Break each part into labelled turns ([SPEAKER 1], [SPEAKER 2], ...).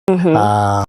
[SPEAKER 1] Mhm.
[SPEAKER 2] Uh,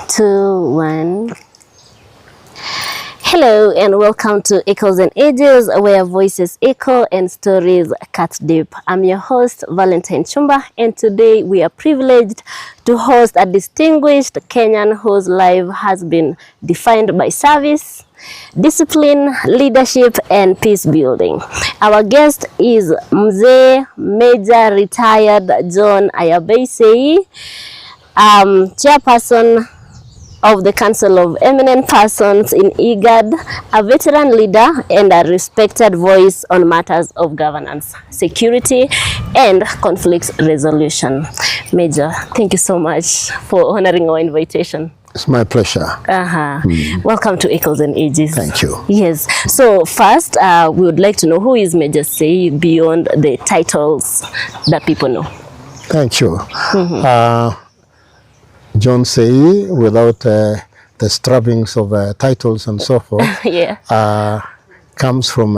[SPEAKER 1] 2, 1. Hello and welcome to Echoes and Ages, where voices echo and stories cut deep. I'm your host, Valentine Chumba, and today we are privileged to host a distinguished Kenyan whose life has been defined by service, discipline, leadership, and peace building. Our guest is Mzee, Major Retired John AYABEI SEII, Chairperson of the Council of Eminent Persons in IGAD, a veteran leader and a respected voice on matters of governance, security, and conflict resolution. Major, thank you so much for honoring our invitation.
[SPEAKER 2] It's my pleasure.
[SPEAKER 1] Welcome to Echoes and Ages.
[SPEAKER 2] Thank you.
[SPEAKER 1] Yes. So first, we would like to know who is Major Sei beyond the titles that people know.
[SPEAKER 2] Thank you. John Sei, without the strappings of titles and so forth, comes from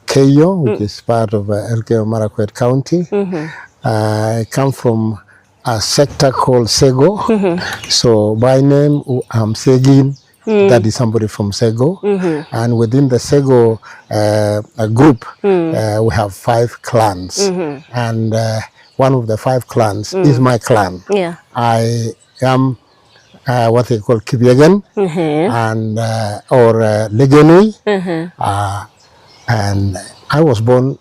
[SPEAKER 2] Keyo, which is part of Elgeyo Marakwet County. I come from a sector called Sego. So by name, I'm Segin. That is somebody from Sego. And within the Sego group, we have 5 clans. And one of the 5 clans is my clan. I am what they call Kibyegan and or Legenui. And I was born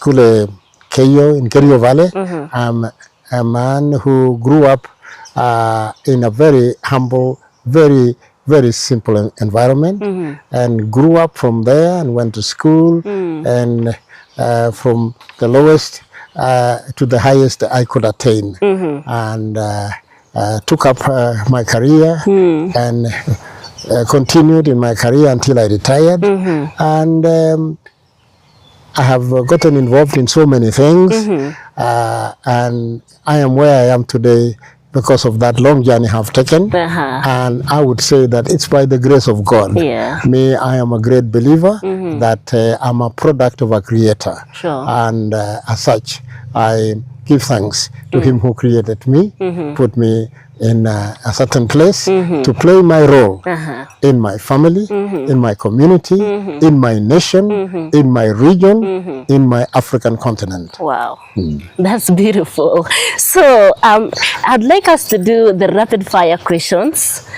[SPEAKER 2] Kule Keyo in Kerio Valley. I'm a man who grew up in a very humble, very simple environment, and grew up from there and went to school, and from the lowest to the highest I could attain, and took up my career and continued in my career until I retired. And I have gotten involved in so many things, and I am where I am today because of that long journey I've taken. And I would say that it's by the grace of God. Me, I am a great believer that I'm a product of a creator. And as such, I give thanks to him who created me, put me in a certain place to play my role in my family, in my community, in my nation, in my region, in my African continent.
[SPEAKER 1] Wow, that's beautiful. So I'd like us to do the rapid fire questions.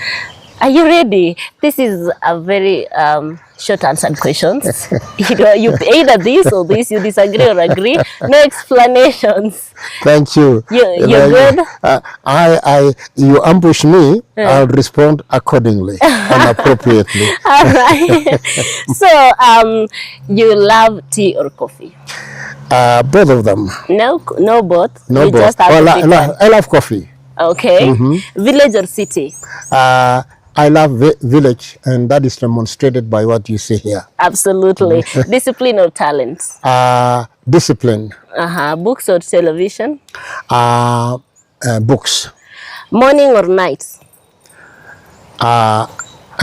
[SPEAKER 1] Are you ready? This is a very short answered questions. You either this or this, you disagree or agree. No explanations.
[SPEAKER 2] Thank you.
[SPEAKER 1] You're good?
[SPEAKER 2] You ambush me, I'll respond accordingly and appropriately.
[SPEAKER 1] All right. So, you love tea or coffee?
[SPEAKER 2] Both of them.
[SPEAKER 1] No both?
[SPEAKER 2] No both.
[SPEAKER 1] Just have
[SPEAKER 2] I love coffee.
[SPEAKER 1] Okay. Village or city?
[SPEAKER 2] I love village, and that is demonstrated by what you see here.
[SPEAKER 1] Absolutely. Discipline or talent?
[SPEAKER 2] Discipline.
[SPEAKER 1] Books or television?
[SPEAKER 2] Books.
[SPEAKER 1] Morning or night?
[SPEAKER 2] I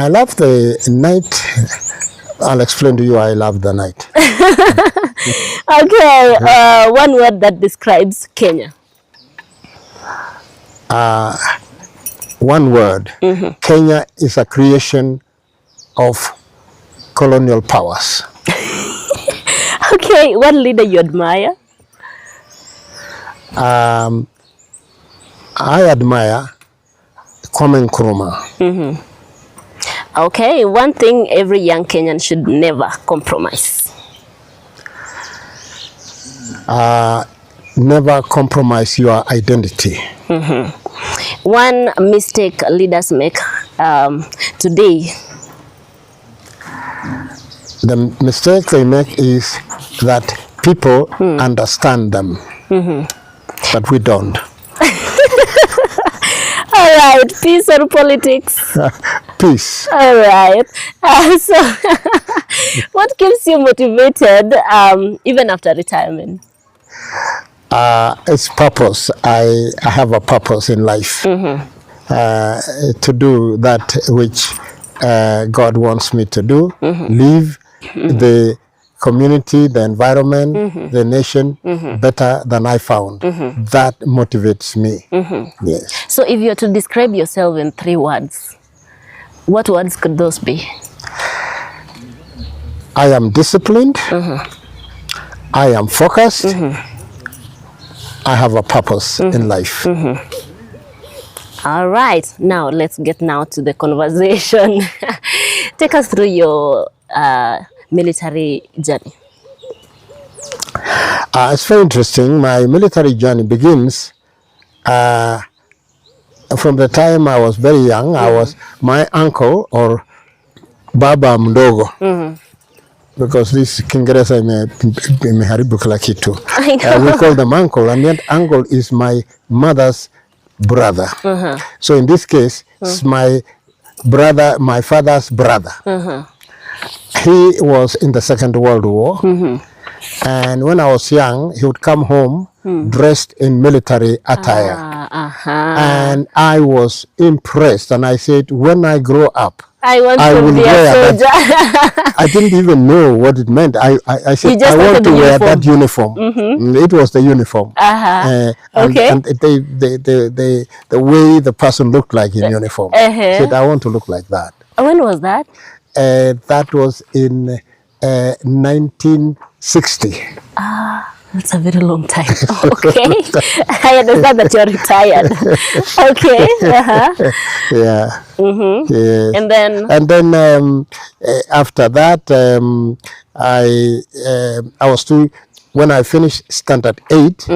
[SPEAKER 2] love the night. I'll explain to you why I love the night.
[SPEAKER 1] Okay. One word that describes Kenya.
[SPEAKER 2] One word. Kenya is a creation of colonial powers.
[SPEAKER 1] Okay, one leader you admire?
[SPEAKER 2] I admire Kwame Nkrumah.
[SPEAKER 1] Okay, one thing every young Kenyan should never compromise.
[SPEAKER 2] Never compromise your identity.
[SPEAKER 1] One mistake leaders make today.
[SPEAKER 2] The mistake they make is that people understand them, but we don't.
[SPEAKER 1] All right, peace or politics?
[SPEAKER 2] Peace.
[SPEAKER 1] All right. So, what keeps you motivated even after retirement?
[SPEAKER 2] It's purpose. I have a purpose in life to do that which God wants me to do, live the community, the environment, the nation better than I found. That motivates me. Yes.
[SPEAKER 1] So if you were to describe yourself in 3 words, what words could those be?
[SPEAKER 2] I am disciplined. I am focused. I have a purpose in life.
[SPEAKER 1] All right, now let's get now to the conversation. Take us through your military journey.
[SPEAKER 2] It's very interesting. My military journey begins from the time I was very young. I was my uncle or Baba Mdogo. Because this Kiingereza imeharibu kila kitu. We call them uncle, and yet uncle is my mother's brother. So in this case, it's my brother, my father's brother. He was in the Second World War, and when I was young, he would come home dressed in military attire. And I was impressed, and I said, when I grow up,
[SPEAKER 1] I want to be a soldier.
[SPEAKER 2] I didn't even know what it meant. I said, I want to wear that uniform. It was the uniform.
[SPEAKER 1] Okay.
[SPEAKER 2] And the way the person looked like in uniform. Said, I want to look like that.
[SPEAKER 1] When was that?
[SPEAKER 2] That was in 1960.
[SPEAKER 1] That's a very long time. Okay. I understand that you're retired. Okay.
[SPEAKER 2] Yeah. Yes.
[SPEAKER 1] And then
[SPEAKER 2] after that, I was still, when I finished standard 8,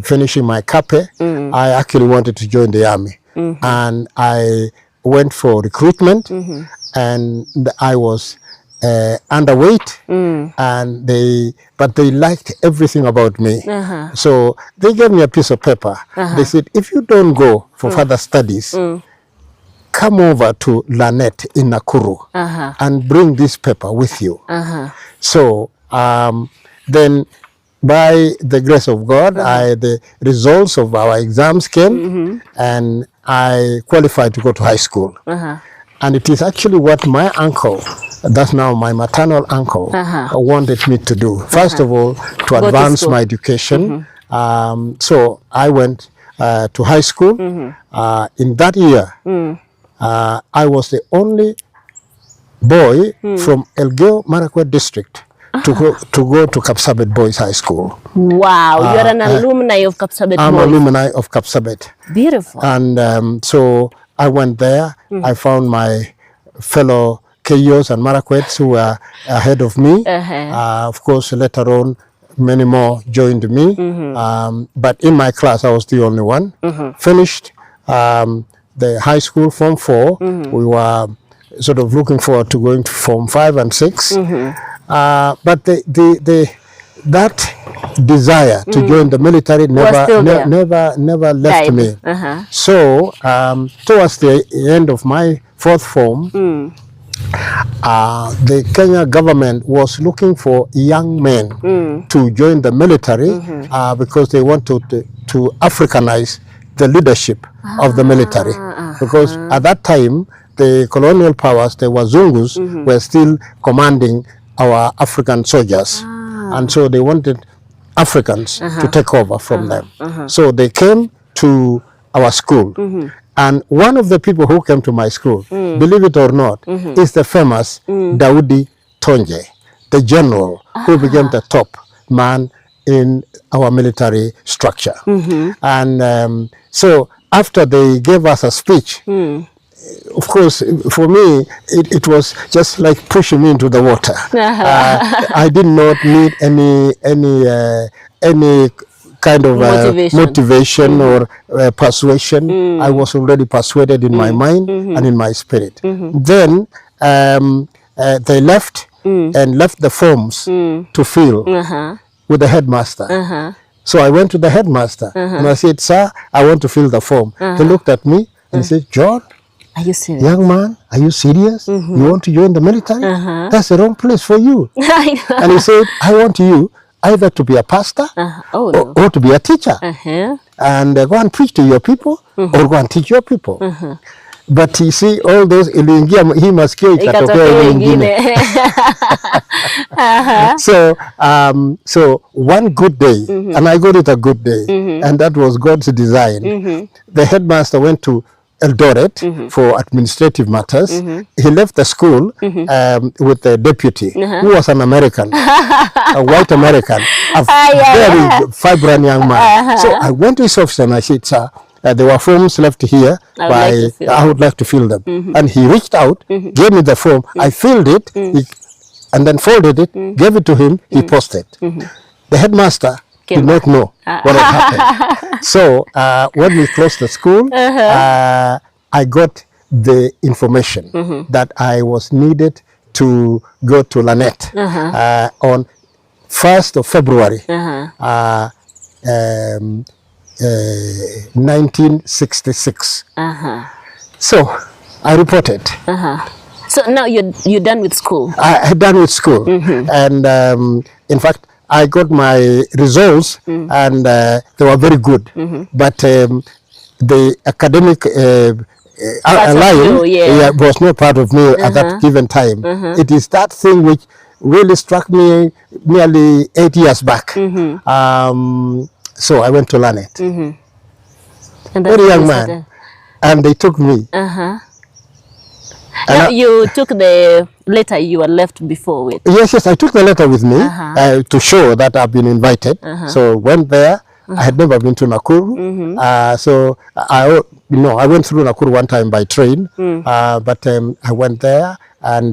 [SPEAKER 2] finishing my CAPE, I actually wanted to join the army. And I went for recruitment, and I was underweight, and they liked everything about me. So they gave me a piece of paper. They said, if you don't go for further studies, come over to Lanet in Nakuru and bring this paper with you. So then, by the grace of God, the results of our exams came, and I qualified to go to high school. And it is actually what my uncle, that's now my maternal uncle, wanted me to do. First of all, to advance my education. So I went to high school. In that year, I was the only boy from Elgeyo Marakwet district to go to Kapsabet Boys High School.
[SPEAKER 1] Wow, you're an alumni of Kapsabet Boys.
[SPEAKER 2] I'm alumni of Kapsabet.
[SPEAKER 1] Beautiful.
[SPEAKER 2] And so I went there. I found my fellow Keyos and Marakwets who were ahead of me. Of course, later on, many more joined me. But in my class, I was the only one. Finished the high school, Form 4. We were sort of looking forward to going to Form 5 and 6. But that desire to join the military never left me. So towards the end of my 4th form, the Kenya government was looking for young men to join the military because they wanted to Africanize the leadership of the military. Because at that time, the colonial powers, the Wazungus, were still commanding our African soldiers. And so they wanted Africans to take over from them. So they came to our school. And one of the people who came to my school, believe it or not, is the famous Daudi Tonje, the general who became the top man in our military structure. And so after they gave us a speech, of course, for me, it was just like pushing me into the water. I did not need any kind of motivation or persuasion. I was already persuaded in my mind and in my spirit. Then they left and left the forms to fill with the headmaster. So I went to the headmaster and I said, sir, I want to fill the form. He looked at me and said, John,
[SPEAKER 1] are you serious?
[SPEAKER 2] Young man, are you serious? You want to join the military? That's the wrong place for you. And he said, I want you either to be a pastor or to be a teacher. And go and preach to your people or go and teach your people. But you see, all those iliingia hii masikio ikatokea ingine. So one good day, and I got it a good day, and that was God's design. The headmaster went to Eldoret for administrative matters. He left the school with the deputy, who was an American, a white American, a very vibrant young man. So I went to his office and I said, sir, there were forms left here. I would like to fill them. And he reached out, gave me the form. I filled it, and then folded it, gave it to him. He posted. The headmaster did not know what had happened. So when we closed the school, I got the information that I was needed to go to Lanette on 1st of February 1966. So I reported.
[SPEAKER 1] So now you're done with school?
[SPEAKER 2] I had done with school. And in fact, I got my results and they were very good. But the academic line was not part of me at that given time. It is that thing which really struck me nearly 8 years back. So I went to learn it. Very young man. And they took me.
[SPEAKER 1] Now you took the letter you were left before with?
[SPEAKER 2] Yes, I took the letter with me to show that I've been invited. So went there. I had never been to Nakuru. So I went through Nakuru one time by train. But I went there, and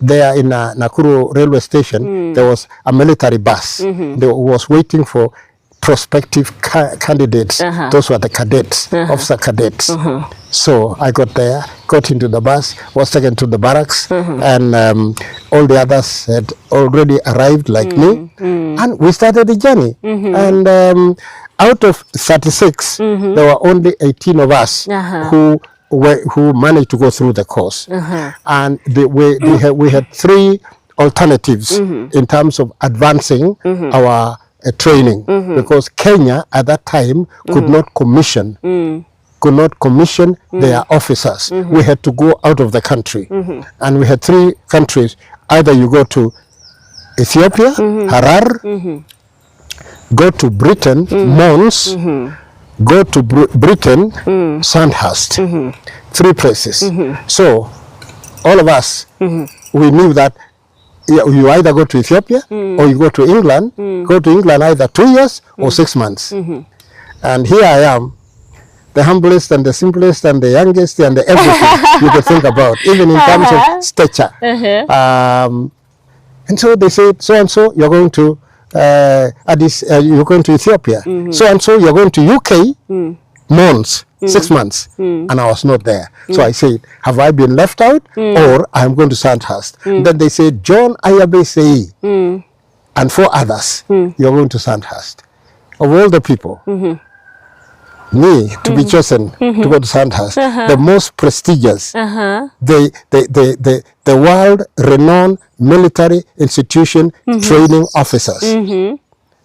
[SPEAKER 2] there in Nakuru railway station, there was a military bus. They was waiting for prospective candidates. Those were the cadets, officer cadets. So I got there, got into the bus, was taken to the barracks, and all the others had already arrived like me, and we started the journey. And out of 36, there were only 18 of us who managed to go through the course. And we had three alternatives in terms of advancing our training, because Kenya at that time could not commission their officers. We had to go out of the country, and we had three countries. Either you go to Ethiopia, Harar, go to Britain, Mons, go to Britain, Sandhurst. Three places. So all of us, we knew that you either go to Ethiopia or you go to England. Go to England either 2 years or 6 months. And here I am, the humblest and the simplest and the youngest and the everything you could think about, even in terms of stature. And so they said, so and so you're going to you're going to Ethiopia. So and so you're going to UK, months, 6 months, and I was not there. So I said, have I been left out, or I'm going to Sandhurst? Then they said, John AYABEI SEII and 4 others, you're going to Sandhurst. Of all the people, me to be chosen to go to Sandhurst, the most prestigious, the world-renowned military institution training officers.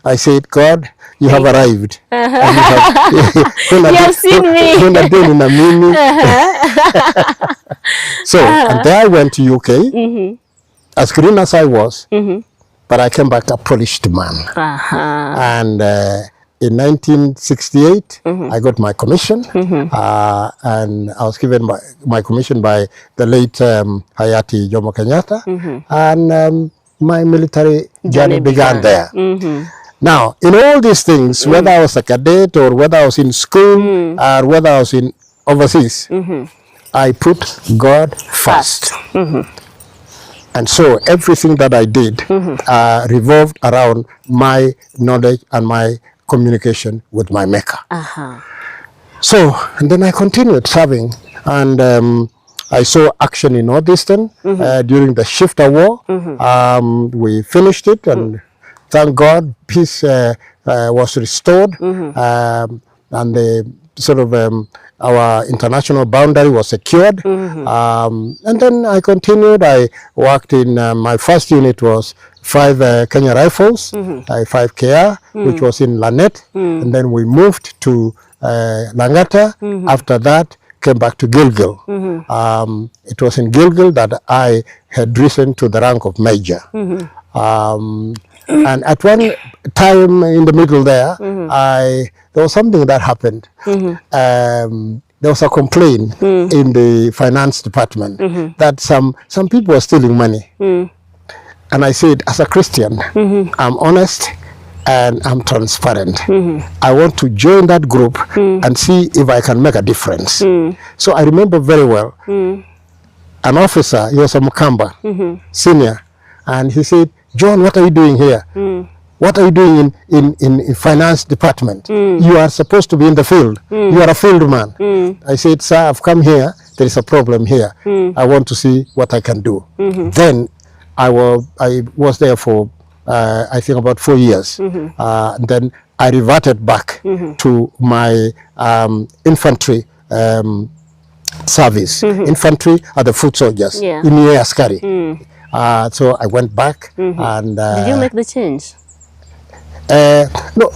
[SPEAKER 2] I said, God, you have arrived. And
[SPEAKER 1] you have seen me.
[SPEAKER 2] So, and there I went to UK, as green as I was, but I came back a polished man. And in 1968, I got my commission, and I was given my commission by the late Hayati Jomo Kenyatta, and my military journey began there. Now, in all these things, whether I was a cadet or whether I was in school or whether I was in overseas, I put God first. And so everything that I did revolved around my knowledge and my communication with my Maker. So, and then I continued serving, and I saw action in Northeastern during the Shifter War. We finished it, and thank God, peace was restored, and the sort of our international boundary was secured. And then I continued. I worked in my first unit was 5 Kenya Rifles, 5 KR, which was in Lanette, and then we moved to Langata. After that came back to Gilgil. It was in Gilgil that I had risen to the rank of major. And at one time in the middle there, there was something that happened. There was a complaint in the finance department that some people were stealing money. And I said, as a Christian, I'm honest and I'm transparent. I want to join that group and see if I can make a difference. So I remember very well, an officer, he was a Mukamba, senior, and he said, John, what are you doing here? What are you doing in finance department? You are supposed to be in the field. You are a field man. I said, sir, I've come here. There is a problem here. I want to see what I can do. Then I was there for, I think, about 4 years. And then I reverted back to my infantry service. Infantry are the foot soldiers in the Askari. So I went back and...
[SPEAKER 1] Did you make the change?
[SPEAKER 2] No,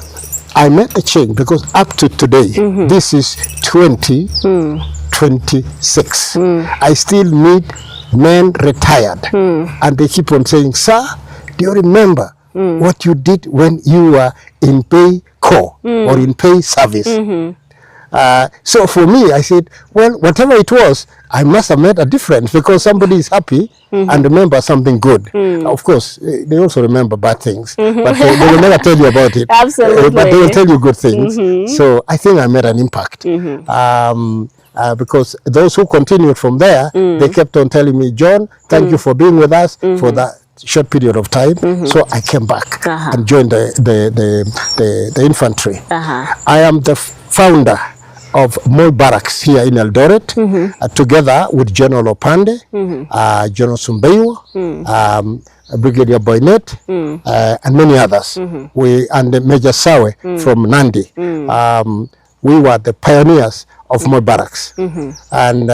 [SPEAKER 2] I made the change because up to today, this is 2026. I still meet men retired and they keep on saying, sir, do you remember what you did when you were in pay corps or in pay service? So for me, I said, well, whatever it was, I must have made a difference because somebody is happy and remember something good. Of course, they also remember bad things, but they will never tell you about it.
[SPEAKER 1] Absolutely.
[SPEAKER 2] But they will tell you good things. So I think I made an impact. Because those who continued from there, they kept on telling me, John, thank you for being with us for that short period of time. So I came back and joined the infantry. I am the founder of Moi Barracks here in Eldoret, together with General Opande, General Sumbeiwa, Brigadier Boynet, and many others. And Major Sawe from Nandi. We were the pioneers of Moi Barracks. And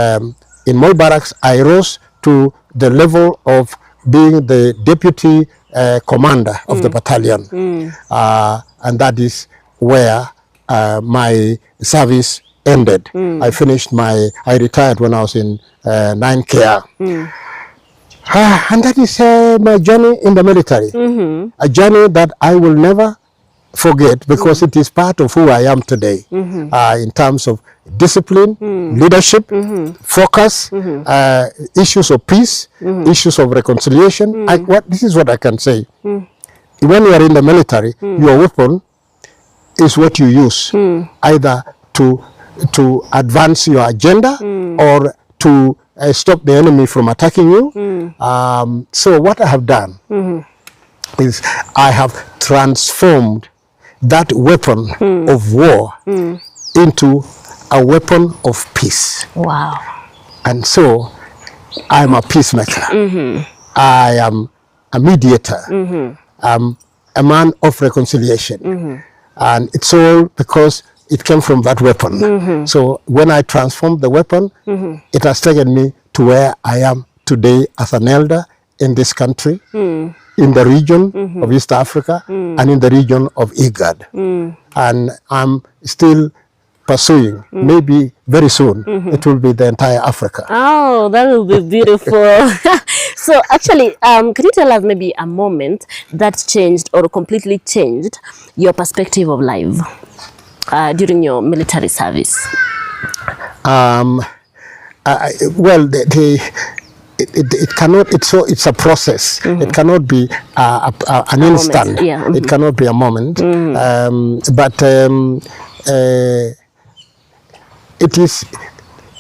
[SPEAKER 2] in Moi Barracks, I rose to the level of being the deputy commander of the battalion. And that is where my service ended. I retired when I was in 9KR. And that is my journey in the military. A journey that I will never forget because it is part of who I am today in terms of discipline, leadership, focus, issues of peace, issues of reconciliation. This is what I can say. When you are in the military, your weapon is what you use, either to advance your agenda or to stop the enemy from attacking you. So what I have done is I have transformed that weapon of war into a weapon of peace.
[SPEAKER 1] Wow.
[SPEAKER 2] And so I'm a peacemaker. I am a mediator. I'm a man of reconciliation. And it's all because it came from that weapon. So when I transformed the weapon, it has taken me to where I am today as an elder in this country, in the region of East Africa, and in the region of IGAD. And I'm still pursuing, maybe very soon, it will be the entire Africa.
[SPEAKER 1] Oh, that will be beautiful. So actually, can you tell us maybe a moment that changed or completely changed your perspective of life during your military service?
[SPEAKER 2] Well, it cannot. It's a process. It cannot be an instant. It cannot be a moment. But it is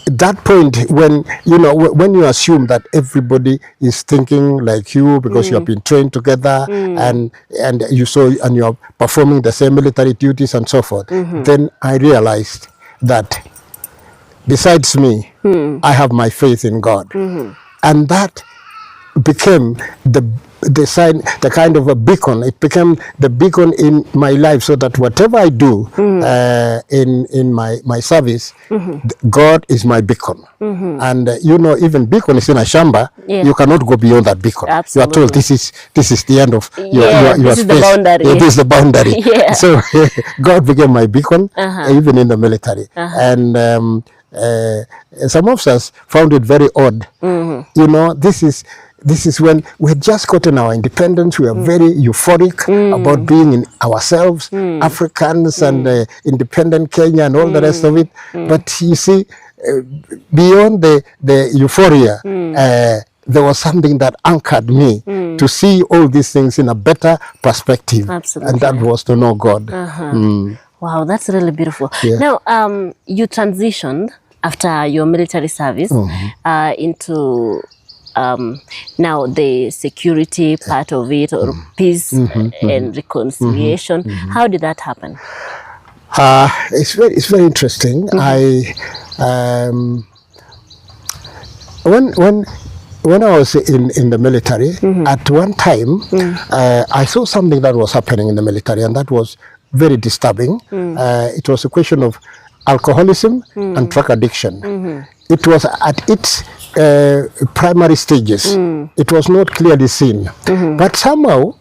[SPEAKER 2] that point when when you assume that everybody is thinking like you because you have been trained together and you're performing the same military duties and so forth. Then I realized that besides me, I have my faith in God, and that became the kind of a beacon. It became the beacon in my life, so that whatever I do in my service, God is my beacon. And even beacon is in a shamba. You cannot go beyond that beacon. Absolutely. You are told this is the end of your
[SPEAKER 1] this
[SPEAKER 2] space.
[SPEAKER 1] Is the boundary.
[SPEAKER 2] It is the boundary. So God became my beacon, even in the military. And some of us found it very odd. You know, this is when we had just gotten our independence. We were very euphoric about being in ourselves, Africans and independent Kenya and all the rest of it. But you see, beyond the euphoria, there was something that anchored me to see all these things in a better perspective.
[SPEAKER 1] Absolutely.
[SPEAKER 2] And that was to know God.
[SPEAKER 1] Wow, that's really beautiful.
[SPEAKER 2] Yeah.
[SPEAKER 1] Now, you transitioned after your military service into now the security part of it, or peace and reconciliation. How did that happen?
[SPEAKER 2] It's very interesting. When I was in the military, at one time, I saw something that was happening in the military, and that was very disturbing. It was a question of alcoholism and drug addiction. It was at its primary stages. It was not clearly seen. But somehow,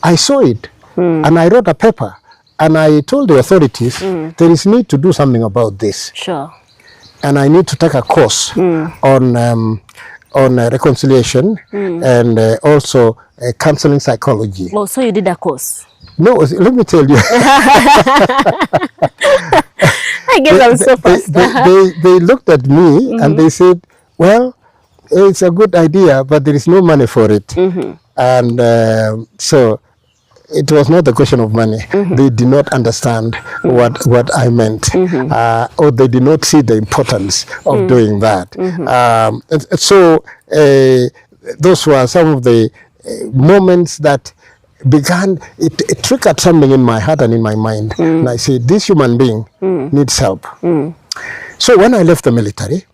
[SPEAKER 2] I saw it, and I wrote a paper, and I told the authorities, there is need to do something about this.
[SPEAKER 1] Sure.
[SPEAKER 2] And I need to take a course on reconciliation and also counseling psychology.
[SPEAKER 1] Oh, so you did a course?
[SPEAKER 2] No, let me tell you.
[SPEAKER 1] I guess I'm so fast.
[SPEAKER 2] They looked at me and they said, well, it's a good idea, but there is no money for it. And so it was not a question of money. They did not understand what I meant, or they did not see the importance of doing that. So those were some of the moments that began, it triggered something in my heart and in my mind. And I said, this human being needs help. So when I left the military,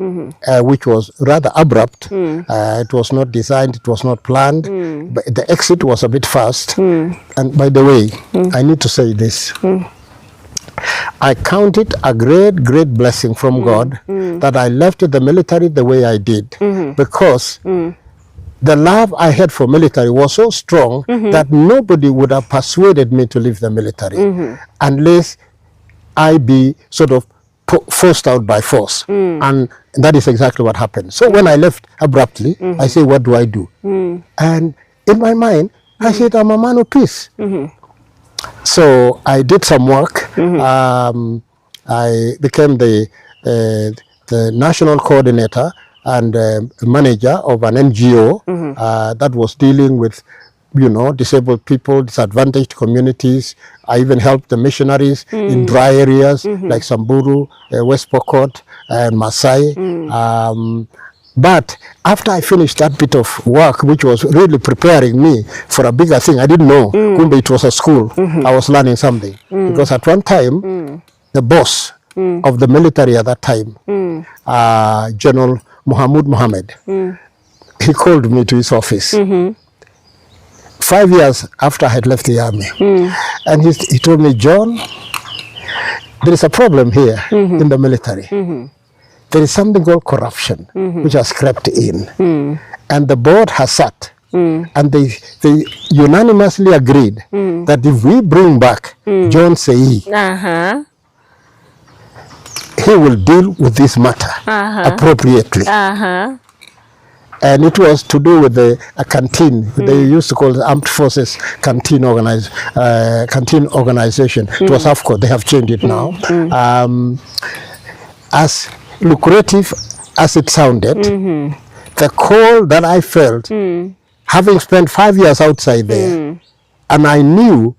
[SPEAKER 2] which was rather abrupt, it was not designed, it was not planned, but the exit was a bit fast. And by the way, I need to say this. I count it a great, great blessing from God that I left the military the way I did, because the love I had for military was so strong that nobody would have persuaded me to leave the military unless I be sort of forced out by force. And that is exactly what happened. So when I left abruptly, I said, what do I do? And in my mind, I said, I'm a man of peace. So I did some work. I became the national coordinator and manager of an NGO that was dealing with, you know, disabled people, disadvantaged communities. I even helped the missionaries in dry areas like Samburu, West Pokot, and Maasai. But after I finished that bit of work, which was really preparing me for a bigger thing, I didn't know. Kumbe, it was a school. I was learning something. Because at one time, the boss of the military at that time, General Muhammad Mohammed, he called me to his office. 5 years after I had left the army. And he told me, John, there is a problem here in the military. There is something called corruption, which has crept in. And the board has sat, and they unanimously agreed that if we bring back John Sei, he will deal with this matter appropriately. And it was to do with a canteen. They used to call it Armed Forces Canteen Organization. It was AFCO. They have changed it now. As lucrative as it sounded, the call that I felt, having spent 5 years outside there, and I knew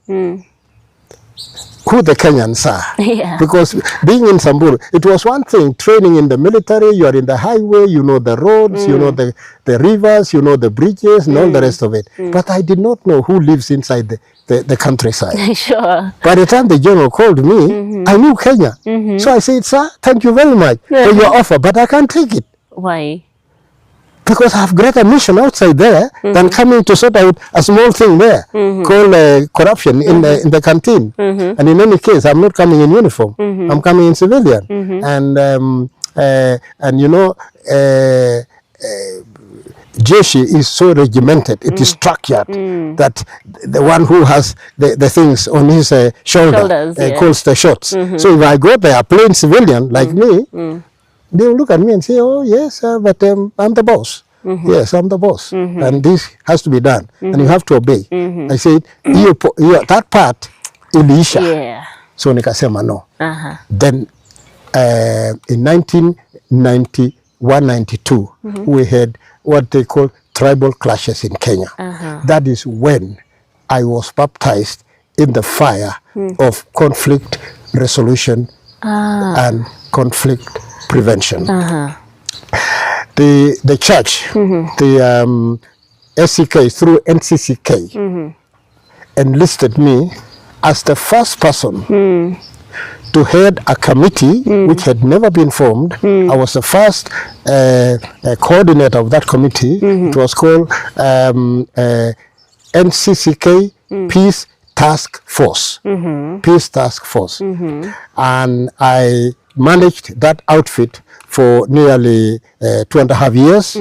[SPEAKER 2] who the Kenyans are. Because being in Samburu, it was one thing, training in the military, you are in the highway, you know the roads, you know the rivers, you know the bridges, and all the rest of it. But I did not know who lives inside the countryside.
[SPEAKER 1] Sure.
[SPEAKER 2] By the time the general called me, I knew Kenya. So I said, sir, thank you very much for your offer, but I can't take it.
[SPEAKER 1] Why?
[SPEAKER 2] Because I have greater mission outside there than coming to sort out a small thing there called corruption in the canteen. And in any case, I'm not coming in uniform. I'm coming in civilian. And you know, Jeshi is so regimented, it is structured that the one who has the things on his shoulders calls the shots. So if I go there, a plain civilian like me, they will look at me and say, oh, yes, but I'm the boss. Yes, I'm the boss. And this has to be done. And you have to obey. I said, that part, iliisha.
[SPEAKER 1] Yeah.
[SPEAKER 2] So nikasema no. Then in 1991-92, we had what they call tribal clashes in Kenya. That is when I was baptized in the fire of conflict resolution and conflict prevention. The church, the SCK through NCCK, enlisted me as the first person to head a committee which had never been formed. I was the first coordinator of that committee. It was called NCCK Peace Task Force. Peace Task Force. And I managed that outfit for nearly 2.5 years.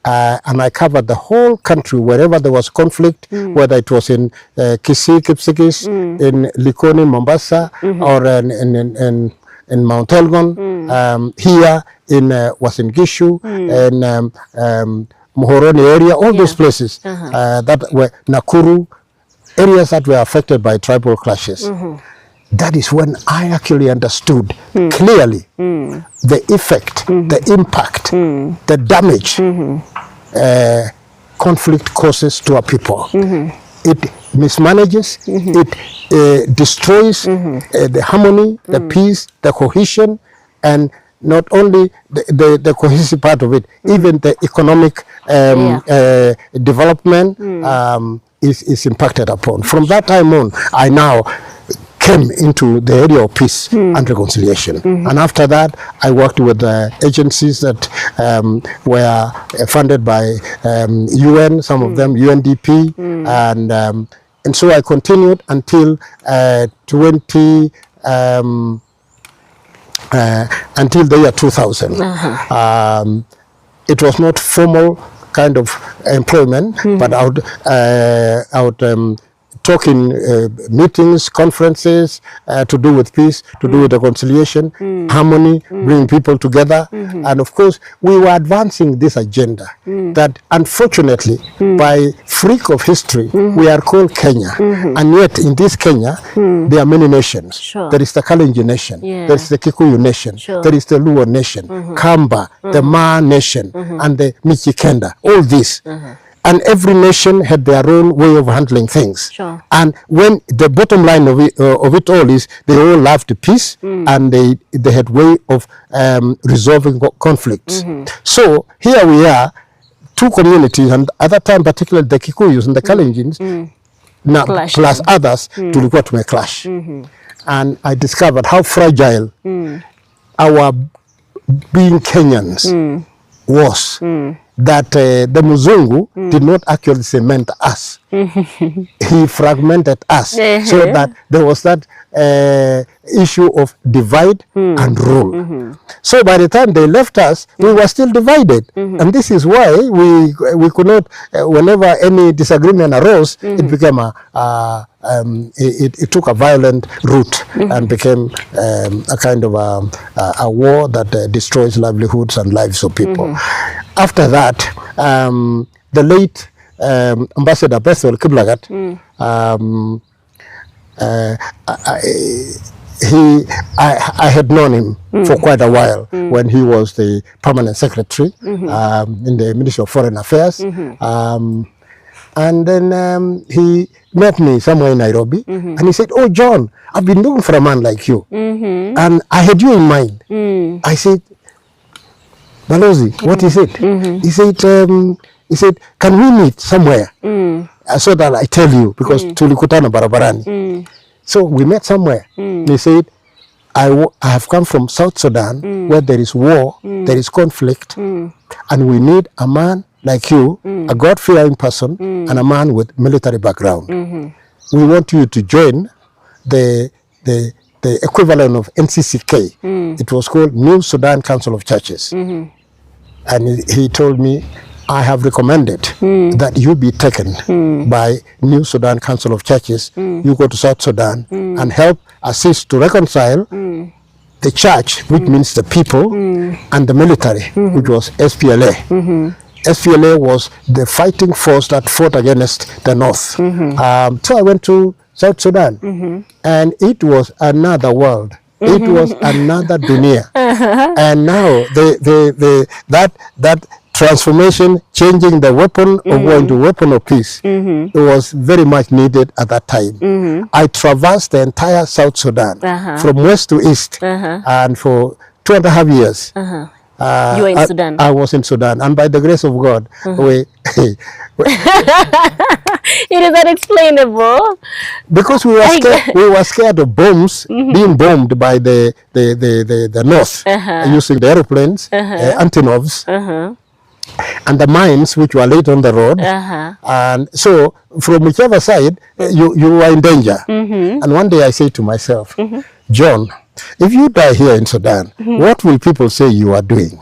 [SPEAKER 2] And I covered the whole country wherever there was conflict, whether it was in Kisii, Kipsigis, in Likoni, Mombasa, or in Mount Elgon, here in Uasin Gishu, in Muhoroni area, all those places that were Nakuru, areas that were affected by tribal clashes. That is when I actually understood clearly the effect, the impact, the damage conflict causes to a people. It mismanages, it destroys the harmony, the peace, the cohesion, and not only the cohesive part of it, even the economic development is impacted upon. From that time on, I now came into the area of peace and reconciliation. And after that, I worked with agencies that were funded by UN, some of them UNDP, and so I continued until until the year 2000. It was not formal kind of employment, but I would talk in meetings, conferences to do with peace, to do with reconciliation, harmony, bringing people together. And of course, we were advancing this agenda that unfortunately, by freak of history, we are called Kenya. And yet in this Kenya, there are many nations.
[SPEAKER 1] Sure.
[SPEAKER 2] There is the Kalenjin nation, there is the Kikuyu nation,
[SPEAKER 1] Sure.
[SPEAKER 2] there is the Luo nation, Kamba, the Ma nation, and the Michikenda, all this. And every nation had their own way of handling things.
[SPEAKER 1] Sure.
[SPEAKER 2] And when the bottom line of it all is they all loved peace and they had way of resolving conflicts. So here we are, two communities, and at that time particularly the Kikuyus and the Kalenjins, now plus others, tulikuwa tumeclash. And I discovered how fragile our being Kenyans was. That the Mzungu did not actually cement us. He fragmented us so that there was that issue of divide and rule. So by the time they left us, we were still divided. And this is why we could not, whenever any disagreement arose, it became it took a violent route and became a kind of a war that destroys livelihoods and lives of people. After that, the late Ambassador Bethel Kiblagat, I had known him for quite a while when he was the permanent secretary in the Ministry of Foreign Affairs. And then he met me somewhere in Nairobi, and he said, "Oh, John, I've been looking for a man like you, and I had you in mind." I said, "Balozi, what is it?" He said, "Can we meet somewhere so that I tell you, because tulikutana barabarani." So we met somewhere. He said, I have come from South Sudan where there is war, there is conflict, and we need a man like you, a God-fearing person, and a man with military background. We want you to join the equivalent of NCCK. It was called New Sudan Council of Churches. And he told me, I have recommended that you be taken by New Sudan Council of Churches. You go to South Sudan and help assist to reconcile the the church, which means the people, and the military, which was SPLA. SPLA was the fighting force that fought against the North. So I went to South Sudan, and it was another world. It was another dunia. And now that transformation, changing the weapon of war into weapon of peace, it was very much needed at that time. I traversed the entire South Sudan from west to east, and for 2.5 years.
[SPEAKER 1] You were in Sudan?
[SPEAKER 2] I was in Sudan, and by the grace of God,
[SPEAKER 1] it is unexplainable.
[SPEAKER 2] Because we were scared of bombs being bombed by the North, using the aeroplanes, Antonovs, and the mines which were laid on the road. And so from whichever side, you were in danger. And one day I say to myself, John, if you die here in Sudan, what will people say you are doing?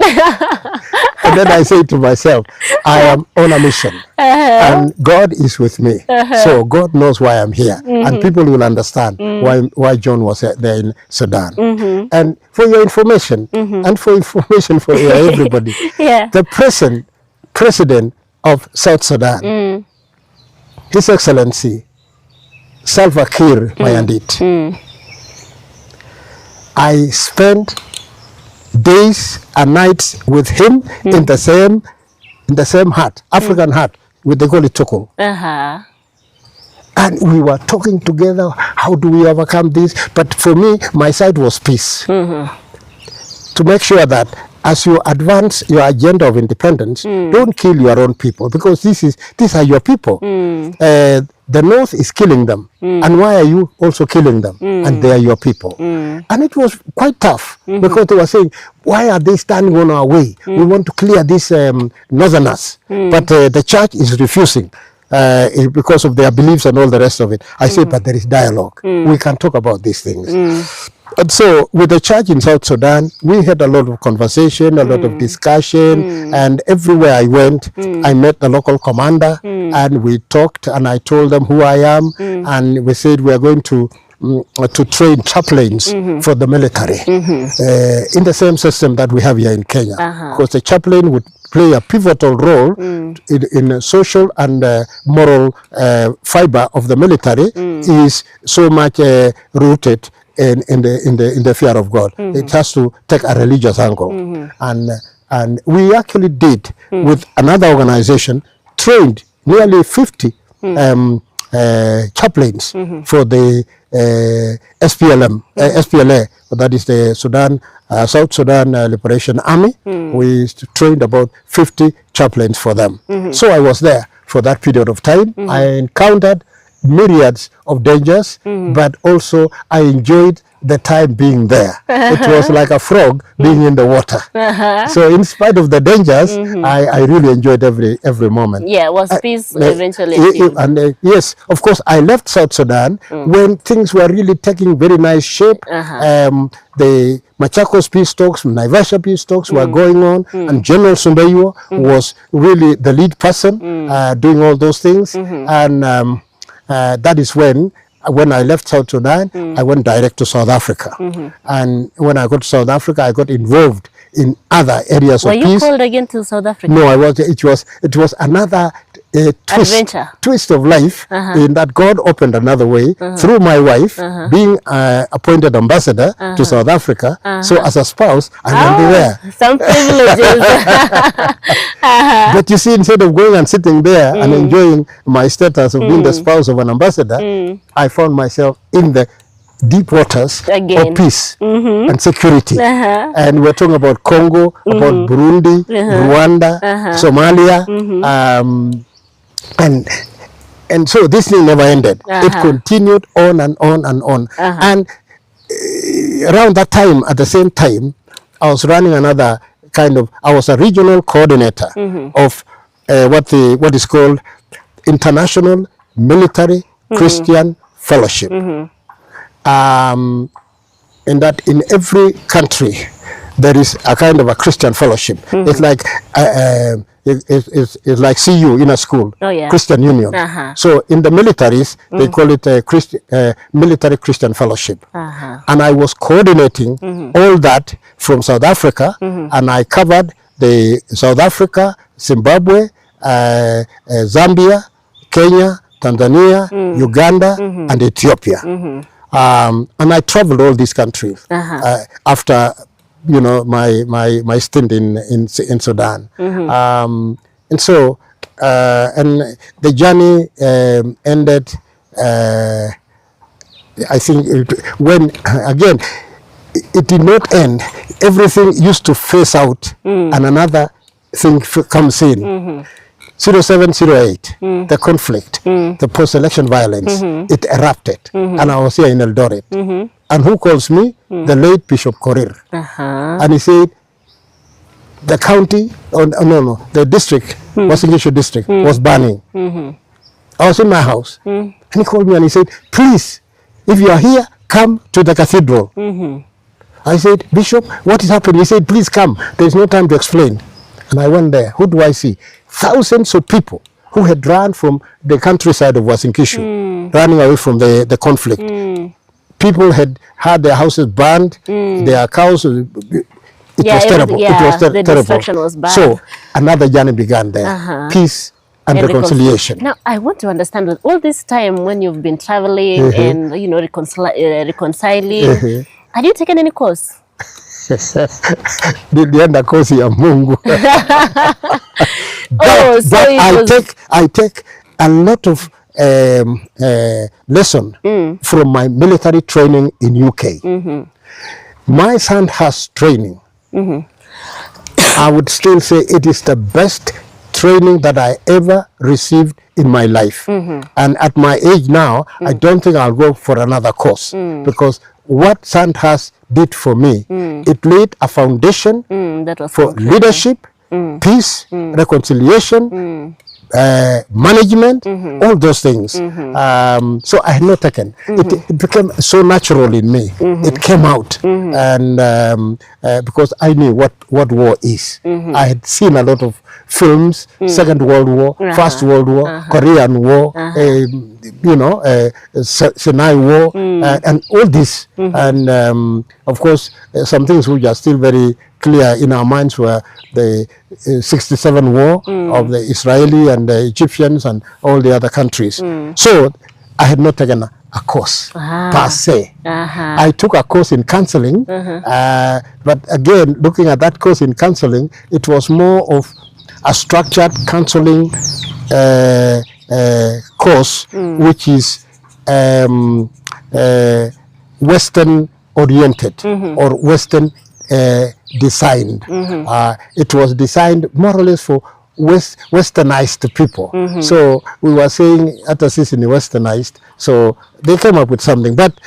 [SPEAKER 2] And then I say to myself, I am on a mission, and God is with me. So God knows why I'm here, and people will understand why John was there in Sudan. And for your information, and for information for everybody, the president of South Sudan, His Excellency Salva Kiir Mayardit, I spent days and nights with him in the same hut, African hut, with the Goli Tukul. And we were talking together, how do we overcome this? But for me, my side was peace. To make sure that as you advance your agenda of independence, don't kill your own people, because these are your people. The North is killing them, and why are you also killing them? And they are your people. And it was quite tough, because they were saying, why are they standing on our way? We want to clear these Northerners, but the church is refusing. Because of their beliefs and all the rest of it. I say, but there is dialogue. We can talk about these things. And so with the church in South Sudan, we had a lot of conversation, a lot of discussion, and everywhere I went, I met the local commander, and we talked, and I told them who I am, and we said we are going to train chaplains for the military in the same system that we have here in Kenya, because the chaplain would play a pivotal role in social and moral fiber of the military. Is so much rooted in the fear of God. It has to take a religious angle, and we actually did with another organization, trained nearly 50 chaplains for the SPLA, that is the South Sudan Liberation Army. We trained about 50 chaplains for them. So I was there for that period of time. I encountered myriads of dangers, but also I enjoyed the time being there. It was like a frog being in the water. So in spite of the dangers, I really enjoyed every moment.
[SPEAKER 1] Yeah, was peace eventually achieved?
[SPEAKER 2] And yes, of course, I left South Sudan when things were really taking very nice shape. The Machakos peace talks, Naivasha peace talks were going on, and General Sumbeyo was really the lead person doing all those things. And that is when I left South Sudan, I went direct to South Africa. And when I got to South Africa, I got involved in other areas of peace. Were you
[SPEAKER 1] called again to South Africa?
[SPEAKER 2] No, I was. It was another twist of life, in that God opened another way through my wife being appointed ambassador to South Africa. So as a spouse, I went there.
[SPEAKER 1] Some privileges.
[SPEAKER 2] But you see, instead of going and sitting there and enjoying my status of being the spouse of an ambassador, I found myself in the deep waters of peace and security. And we're talking about Congo, about Burundi, Rwanda, Somalia, and so this thing never ended. It continued on and on and on. And around that time, at the same time, I was running another I was a regional coordinator of what is called International Military Christian Fellowship. In that in every country there is a kind of a Christian fellowship. It's like it's like CU in a school, Christian Union. So in the militaries, they call it a military Christian fellowship. And I was coordinating all that from South Africa, and I covered the South Africa, Zimbabwe, Zambia, Kenya, Tanzania, Uganda, and Ethiopia. And I traveled all these countries after, you know, my stint in Sudan. And so, and the journey ended, I think, when, again, it did not end. Everything used to phase out, and another thing comes in. 0708, the conflict, the post-election violence, it erupted, and I was here in Eldoret. And who calls me? The late Bishop Korir. And he said, the county, the district, Wasingishu district, was burning. I was in my house, and he called me and he said, please, if you are here, come to the cathedral. I said, Bishop, what is happening? He said, please come. There is no time to explain. And I went there. Who do I see? Thousands of people who had run from the countryside of Wasingishu, running away from the conflict. People had had their houses burned, their cows. It was terrible. It was terrible.
[SPEAKER 1] Destruction was bad.
[SPEAKER 2] So another journey began there. Peace and reconciliation.
[SPEAKER 1] Now, I want to understand that all this time when you've been traveling and, you know, reconciling, had you taken any course?
[SPEAKER 2] Nilienda kosi ya Mungu. But I take a lot of lesson from my military training in UK. My son has training. I would still say it is the best training that I ever received in my life. And at my age now, I don't think I'll go for another course, because what Sandhurst did for me, it laid a foundation for leadership, peace, reconciliation, management, all those things. So I had not taken. It became so natural in me. It came out, and because I knew what war is. I had seen a lot of films, Second World War, First World War, Korean War, you know, Sinai War, and all this. And of course, some things which are still very clear in our minds were the 67 war of the Israeli and the Egyptians and all the other countries. So I had not taken a course per se. I took a course in counseling, but again, looking at that course in counseling, it was more of a structured counseling course, which is Western oriented or Western designed. It was designed more or less for westernized people. So we were saying Atasis in westernized, so they came up with something. But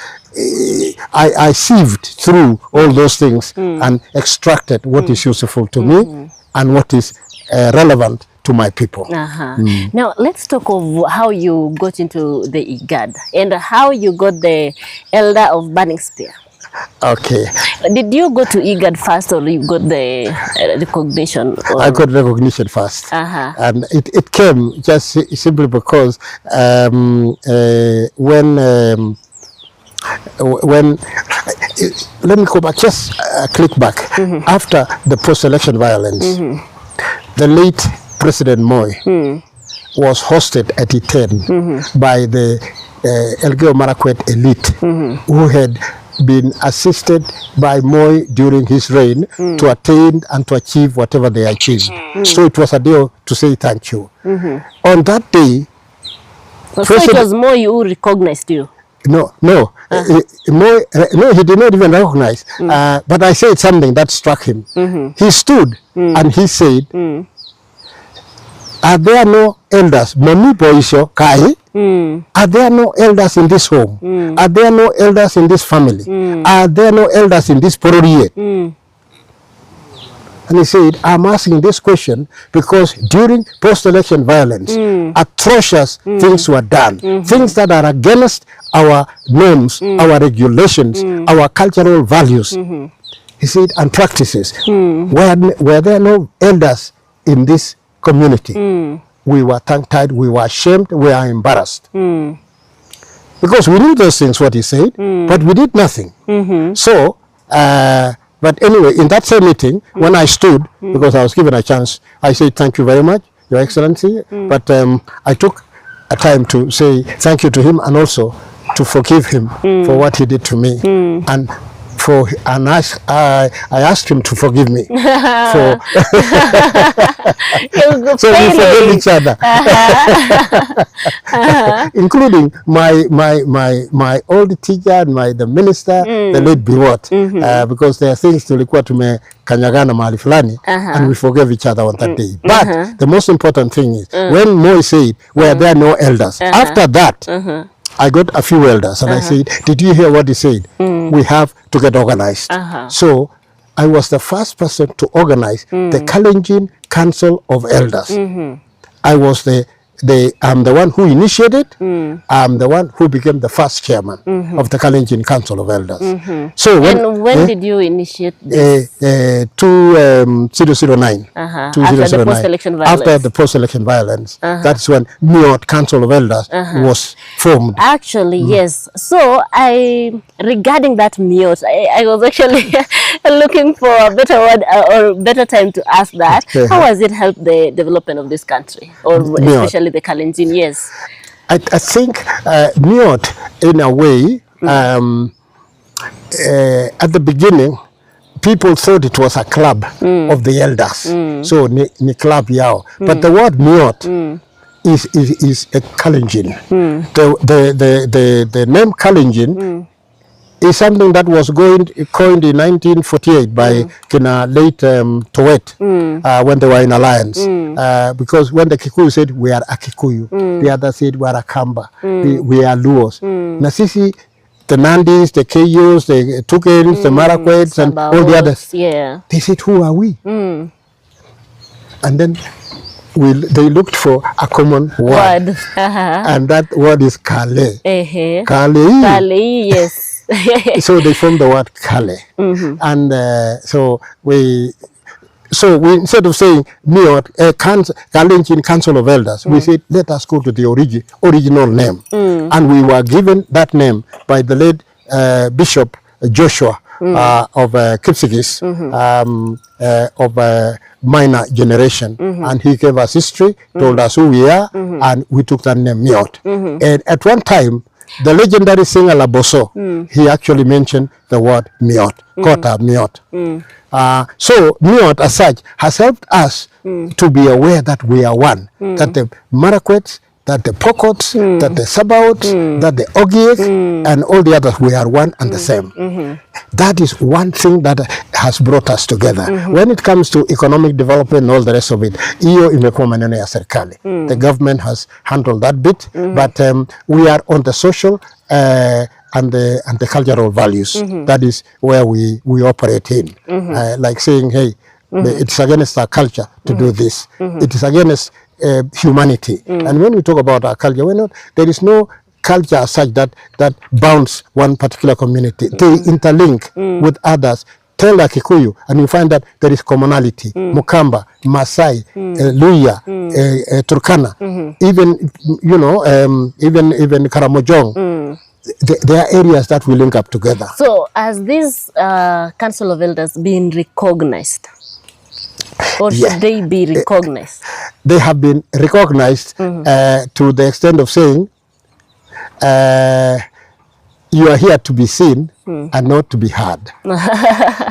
[SPEAKER 2] I sieved through all those things and extracted what is useful to me and what is relevant to my people.
[SPEAKER 1] Now let's talk of how you got into the IGAD and how you got the Elder of Burning Spear.
[SPEAKER 2] Okay.
[SPEAKER 1] Did you go to IGAD first, or you got the recognition? Or?
[SPEAKER 2] I got recognition first, and it came just simply because when let me go back, just click back. After the post-election violence, the late President Moi was hosted at Iten by the Elgeyo Marakwet elite, who had been assisted by Moi during his reign to attain and to achieve whatever they achieved. So it was a day to say thank you. On that day,
[SPEAKER 1] so it was Moi who recognized you?
[SPEAKER 2] No, Moi, no, he did not even recognize. But I said something that struck him. He stood and he said, "Are there no elders? Mami Boisho Kai? Are there no elders in this home? Are there no elders in this family? Are there no elders in this Pororiet?" And he said, "I'm asking this question because during post-election violence, atrocious things were done, things that are against our norms, our regulations, our cultural values. He said, and practices. Were there no elders in this community? We were tongue-tied, we were ashamed, we were embarrassed. Because we knew those things, what he said, but we did nothing. So, but anyway, in that same meeting, when I stood, because I was given a chance, I said, thank you very much, Your Excellency. But I took a time to say thank you to him and also to forgive him for what he did to me. I asked him to forgive me. So we forgave each other, including my old teacher and the minister, the late Biwot, because there are things tulikuwa tumekanyagana mahali fulani, and we forgave each other on that day. But the most important thing is when Moi said, "Were there no elders?" After that, I got a few elders, and I said, did you hear what he said? We have to get organized. So I was the first person to organize the Kalenjin Council of Elders. I was I'm the one who initiated. I'm the one who became the first chairman of the Kalenjin Council of Elders. So when
[SPEAKER 1] did you initiate this?
[SPEAKER 2] 2009.
[SPEAKER 1] After the post-election violence.
[SPEAKER 2] After the post-election violence, that's when Miot Council of Elders was formed.
[SPEAKER 1] Actually, yes. So regarding that Miot, I was actually looking for a better word or better time to ask that. How has it helped the development of this country, or especially the Kalenjin? Yes.
[SPEAKER 2] I think Miot, in a way, at the beginning, people thought it was a club of the elders. So ni club yao. But the word Miot is a Kalenjin. The name Kalenjin is something that was coined in 1948 by Kina late Towet when they were in alliance. Because when the Kikuyu said, we are a Kikuyu, the other said, we are a Kamba, we are Luos. Na sisi, the Nandis, the Kayus, the Tukens, the Marakwets, and all the others, they said, who are we? And then they looked for a common word. And that word is Kale. Kale,
[SPEAKER 1] yes.
[SPEAKER 2] So they formed the word Kale. And so we instead of saying Miot, Kalenjin Council of Elders, we said, let us go to the original name. And we were given that name by the late Bishop Joshua of Kipsigis, of minor generation. And he gave us history, told us who we are, and we took that name Miot. And at one time, the legendary singer Laboso, he actually mentioned the word Miot, Kota Miot. So Miot as such has helped us to be aware that we are one, that the Marakwets, that the Pokots, that the Sabaots, that the Ogies, and all the others, we are one and the same. That is one thing that has brought us together. When it comes to economic development and all the rest of it, hiyo imekuwa maneno ya serikali. The government has handled that bit, but we are on the social and the cultural values. That is where we operate in. Like saying, hey, it's against our culture to do this. It is against humanity. And when we talk about our culture, there is no culture as such that bounds one particular community. They interlink with others. Tell the Kikuyu, and you find that there is commonality. Mukamba, Masai, Luya, Turkana, even even Karamojong. There are areas that we link up together.
[SPEAKER 1] So, has this Council of Elders been recognized? Or should they be recognized?
[SPEAKER 2] They have been recognized to the extent of saying, you are here to be seen and not to be heard.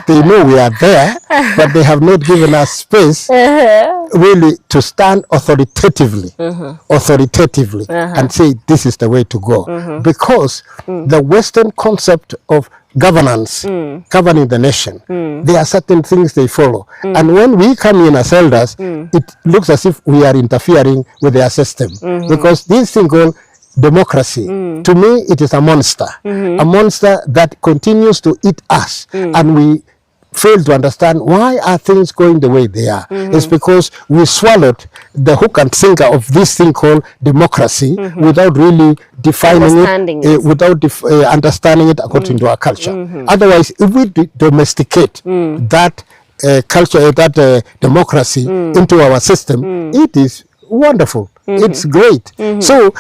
[SPEAKER 2] They know we are there, but they have not given us space really to stand authoritatively, and say this is the way to go. Because the Western concept of governance, governing the nation, there are certain things they follow. And when we come in as elders, it looks as if we are interfering with their system. Because this thing called democracy, to me, it is a monster that continues to eat us. And we fail to understand why are things going the way they are. It's because we swallowed the hook and sinker of this thing called democracy without really defining it, without understanding it according to our culture. Otherwise, if we domesticate that culture, that democracy into our system, it is wonderful. It's great. So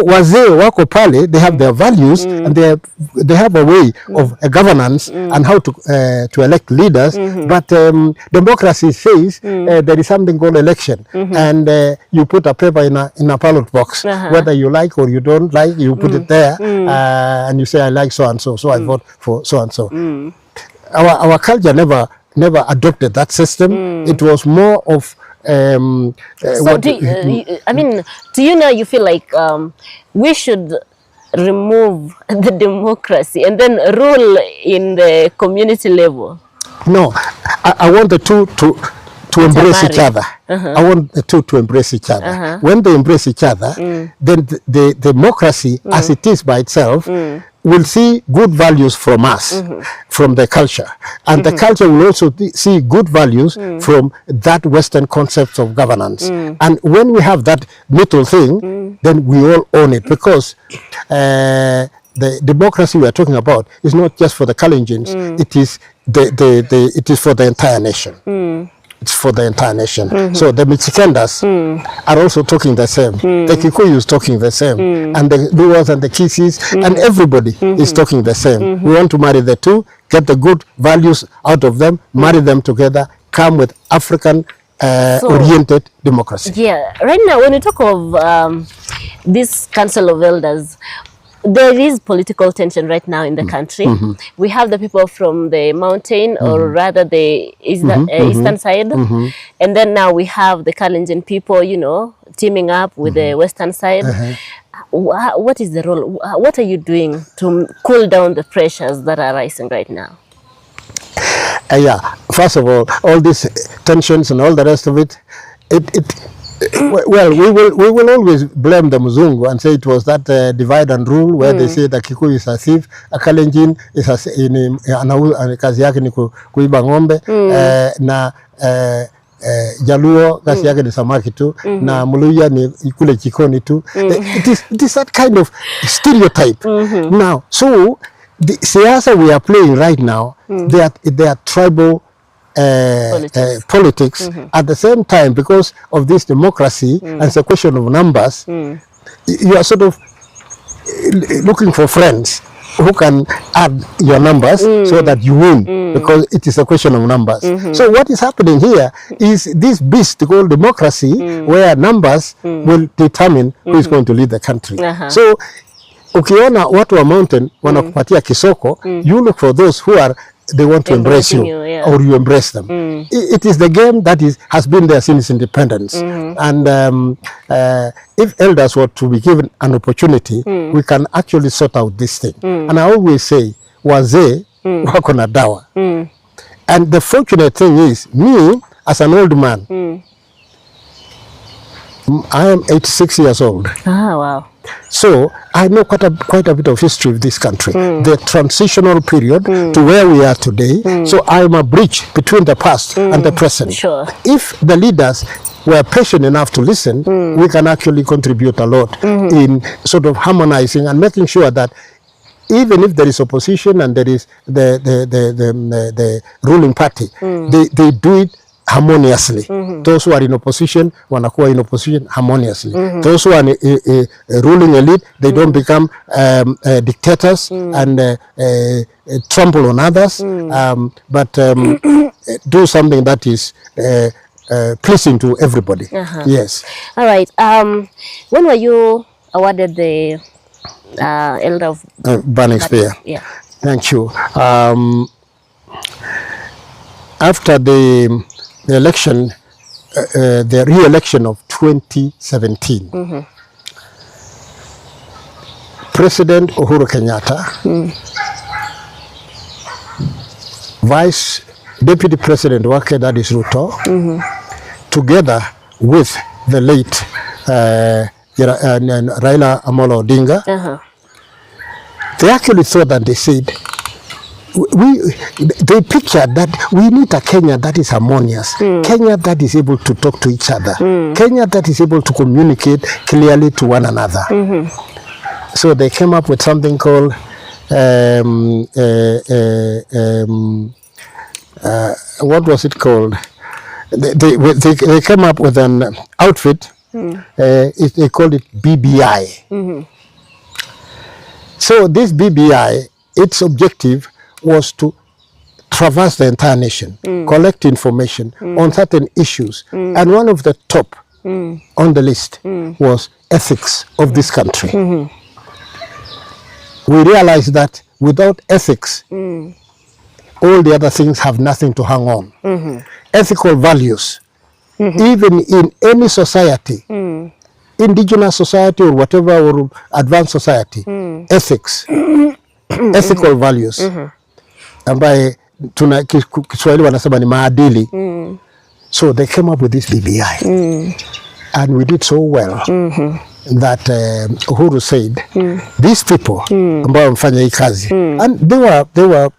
[SPEAKER 2] wazee wako pale, they have their values and they have a way of governance and how to elect leaders. But democracy says there is something called election, and you put a paper in a ballot box, whether you like or you don't like, you put it there, and you say I like so and so, so I vote for so and so. Our culture never adopted that system. It was more of
[SPEAKER 1] so do you know, you feel like we should remove the democracy and then rule in the community level? No,
[SPEAKER 2] I want the two to embrace each other. I want the two to embrace each other. When they embrace each other, then the democracy as it is by itself will see good values from us, from the culture. And the culture will also see good values from that Western concept of governance. And when we have that middle thing, then we all own it, because the democracy we are talking about is not just for the Kalenjins, it is it is for the entire nation. It's for the entire nation. So the Michikendas are also talking the same. The Kikuyu is talking the same. And the Luas and the Kisis and everybody is talking the same. We want to marry the two, get the good values out of them, marry them together, come with African oriented democracy.
[SPEAKER 1] Yeah, right now when you talk of this Council of Elders, there is political tension right now in the country. We have the people from the mountain, or rather the eastern side, and then now we have the Kalenjin people, you know, teaming up with the western side. What is the role? What are you doing to cool down the pressures that are rising right now?
[SPEAKER 2] Yeah, first of all these tensions and all the rest of it, well, we will always blame the Mzungu and say it was that divide and rule where they say the Kikuyu is a thief, a Kalenjin is kazi yake ni kuiba ng'ombe, na Jaluo kazi yake ni samaki tu, na Muluya ni kule jikoni tu. It is that kind of stereotype. Now, so the siasa we are playing right now, they are tribal politics. At the same time, because of this democracy and it's a question of numbers, you are sort of looking for friends who can add your numbers so that you win, because it is a question of numbers. So what is happening here is this beast called democracy, where numbers will determine who is going to lead the country. So ukiona watu wa mountain wanakupatia kisoko, you look for those who are they want to embrace you, or you embrace them. It is the game that has been there since independence. And if elders were to be given an opportunity, we can actually sort out this thing. And I always say, wazee wako na dawa. And the fortunate thing is, me as an old man, I am 86 years old. Ah, wow. So I know quite a bit of history of this country, the transitional period to where we are today. So I am a bridge between the past and the present. Sure. If the leaders were patient enough to listen, we can actually contribute a lot in sort of harmonizing and making sure that even if there is opposition and there is the ruling party, they do it harmoniously. Those who are in opposition wanakuwa in opposition harmoniously. Those who are ruling elite, they don't become dictators and trample on others, but do something that is pleasing to everybody. Yes.
[SPEAKER 1] All right. When were you awarded the Elder of
[SPEAKER 2] Burning Spear?
[SPEAKER 1] Yeah.
[SPEAKER 2] Thank you. After the election, the re-election of 2017, President Uhuru Kenyatta, Deputy President wake, that is Ruto, together with the late Raila Amolo Odinga, they actually thought that they said, they pictured that we need a Kenya that is harmonious, Kenya that is able to talk to each other, Kenya that is able to communicate clearly to one another. So they came up with something called what was it called? They came up with an outfit. They called it BBI. So this BBI, its objective was to traverse the entire nation, collect information on certain issues, and one of the top on the list was ethics of this country. We realized that without ethics, all the other things have nothing to hang on. Ethical values, even in any society, indigenous society or whatever, or advanced society, ethics, ethical values, ambaye tuna Kiswahili wanasema ni maadili. So they came up with this BBI, and we did so well that Uhuru said, these people ambao wamfanya hii kazi, and they were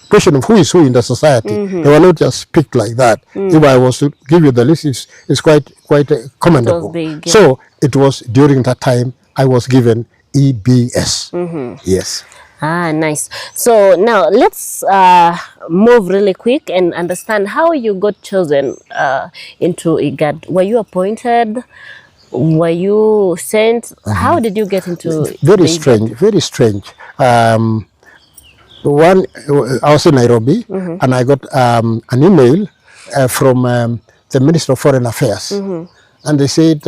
[SPEAKER 2] question of who is who in the society. They were not just picked like that. If I was to give you the list, it's quite commendable.
[SPEAKER 1] Big, yeah.
[SPEAKER 2] So it was during that time I was given EBS. Yes.
[SPEAKER 1] Ah, nice. So now let's move really quick and understand how you got chosen into IGAD. Were you appointed? Were you sent? How did you get into
[SPEAKER 2] Very strange, very strange. One, I was in Nairobi, and I got an email from the Minister of Foreign Affairs, and they said,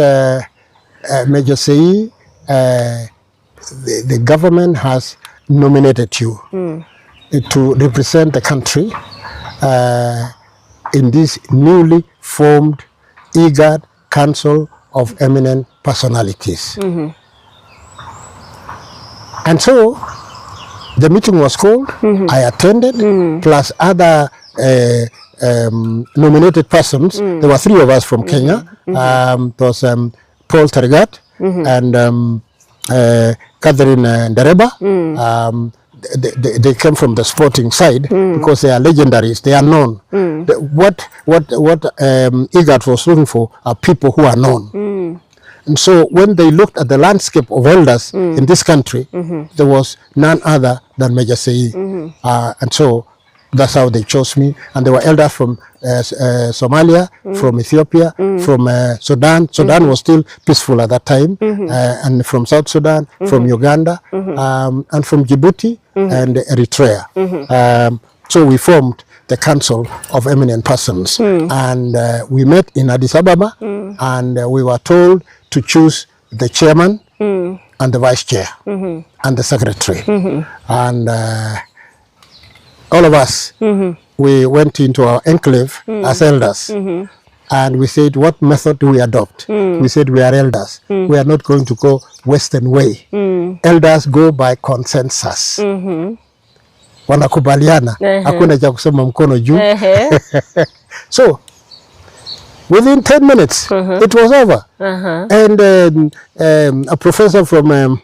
[SPEAKER 2] Major Sei, the government has nominated you to represent the country in this newly formed IGAD Council of Eminent Personalities. And so the meeting was called, I attended, plus other nominated persons. There were 3 of us from Kenya. There was Paul Tarigat and Catherine Ndereba. They came from the sporting side because they are legendaries, they are known. What IGAD was looking for are people who are known. And so when they looked at the landscape of elders in this country, there was none other than Major Sei. And so that's how they chose me. And there were elders from Somalia, from Ethiopia, from Sudan. Sudan was still peaceful at that time. And from South Sudan, from Uganda, and from Djibouti and Eritrea. So we formed the Council of Eminent Persons. And we met in Addis Ababa, and we were told to choose the chairman and the vice chair and the secretary. And all of us, we went into our enclave as elders. And we said, what method do we adopt? We said, we are elders. We are not going to go Western way. Elders go by consensus. Wanakubaliana, hakuna cha kusema mkono juu. So, within 10 minutes, it was over. And a professor from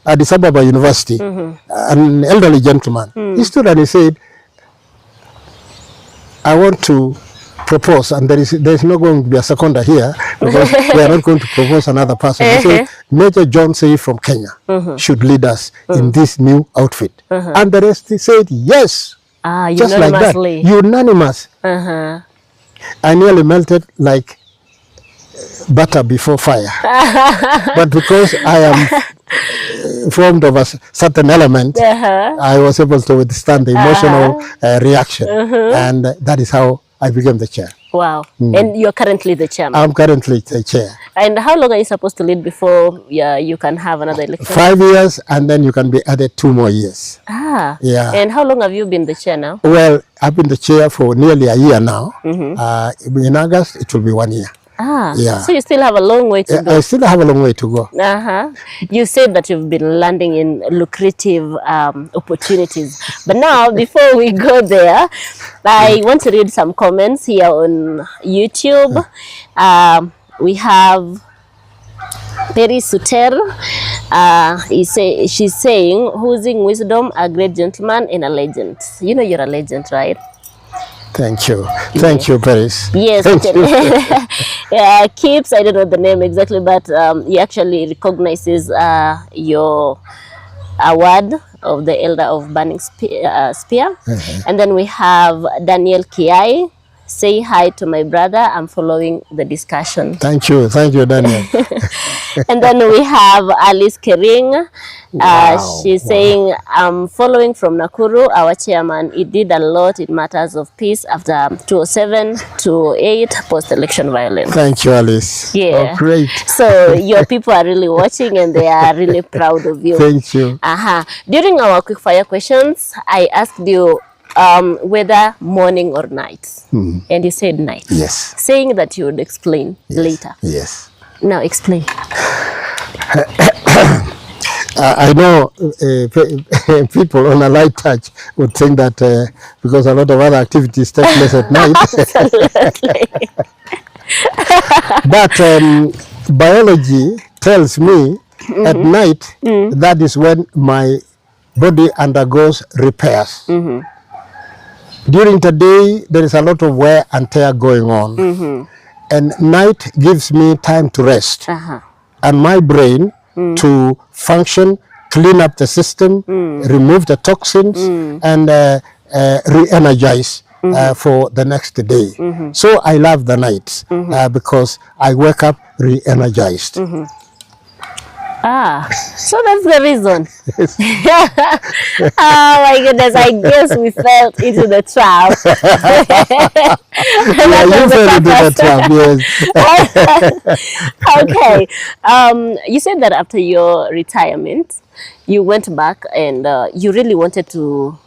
[SPEAKER 2] Addis Ababa University, an elderly gentleman, he stood and he said, I want to propose, and there is not going to be a seconder here, because we are not going to propose another person. He said, Major John Sei from Kenya should lead us in this new outfit. And the rest said, yes. Just like that, unanimous. I nearly melted like butter before fire. But because I am formed of a certain element, I was able to withstand the emotional reaction. And that is how I became the chair.
[SPEAKER 1] Wow. And you're currently the chairman? I'm
[SPEAKER 2] currently the chair.
[SPEAKER 1] And how long are you supposed to lead before you can have another election? 5 years, and then you can be added 2 more years. Yeah. And how long have you been the chair now? Well, I've been the chair for nearly a year now. In August, it will be 1 year. Yeah. So you still have a long way to go. I still have a long way to go. You said that you've been landing in lucrative opportunities. But now, before we go there, I want to read some comments here on YouTube. We have Peri Suter, she's saying, "Whoosing wisdom, a great gentleman and a legend." You know you're a legend, right?
[SPEAKER 2] Thank you. Thank you, Paris.
[SPEAKER 1] Yes. Yeah, Kips, I don't know the name exactly, but he actually recognizes your award of the Elder of Burning Spear. And then we have Daniel Kiai. Say hi to my brother. I'm following the discussion.
[SPEAKER 2] Thank you, Daniel.
[SPEAKER 1] And then we have Alice Kering. She's saying, I'm following from Nakuru, our chairman. He did a lot in matters of peace after 2007 to 2008 post-election violence.
[SPEAKER 2] Thank you, Alice.
[SPEAKER 1] Yeah.
[SPEAKER 2] Oh, great.
[SPEAKER 1] So your people are really watching and they are really proud of you.
[SPEAKER 2] Thank you.
[SPEAKER 1] During our quick fire questions, I asked you whether morning or night. And you said night.
[SPEAKER 2] Yes.
[SPEAKER 1] Saying that you would explain later.
[SPEAKER 2] Yes.
[SPEAKER 1] Now explain.
[SPEAKER 2] I know people on a light touch would think that because a lot of other activities take place at night.
[SPEAKER 1] Absolutely.
[SPEAKER 2] But biology tells me at night that is when my body undergoes repairs. During the day, there is a lot of wear and tear going on. And night gives me time to rest. And my brain to function, clean up the system, remove the toxins, and re-energize for the next day. So I love the nights because I wake up re-energized.
[SPEAKER 1] So that's the reason. Oh my goodness, I guess we fell into the trap.
[SPEAKER 2] Yeah, you fell into the trap, yes.
[SPEAKER 1] Okay. You said that after your retirement, you went back and you really wanted to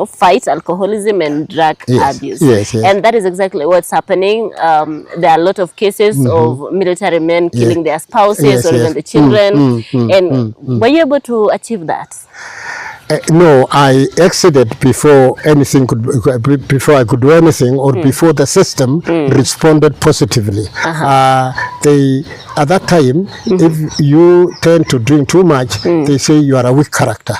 [SPEAKER 1] fight alcoholism and drug abuse.
[SPEAKER 2] Yes.
[SPEAKER 1] And that is exactly what's happening. There are a lot of cases of military men killing their spouses or even the children. Were you able to achieve that?
[SPEAKER 2] No, I exited before anything before I could do anything, or before the system responded positively. At that time, if you tend to drink too much, they say you are a weak character.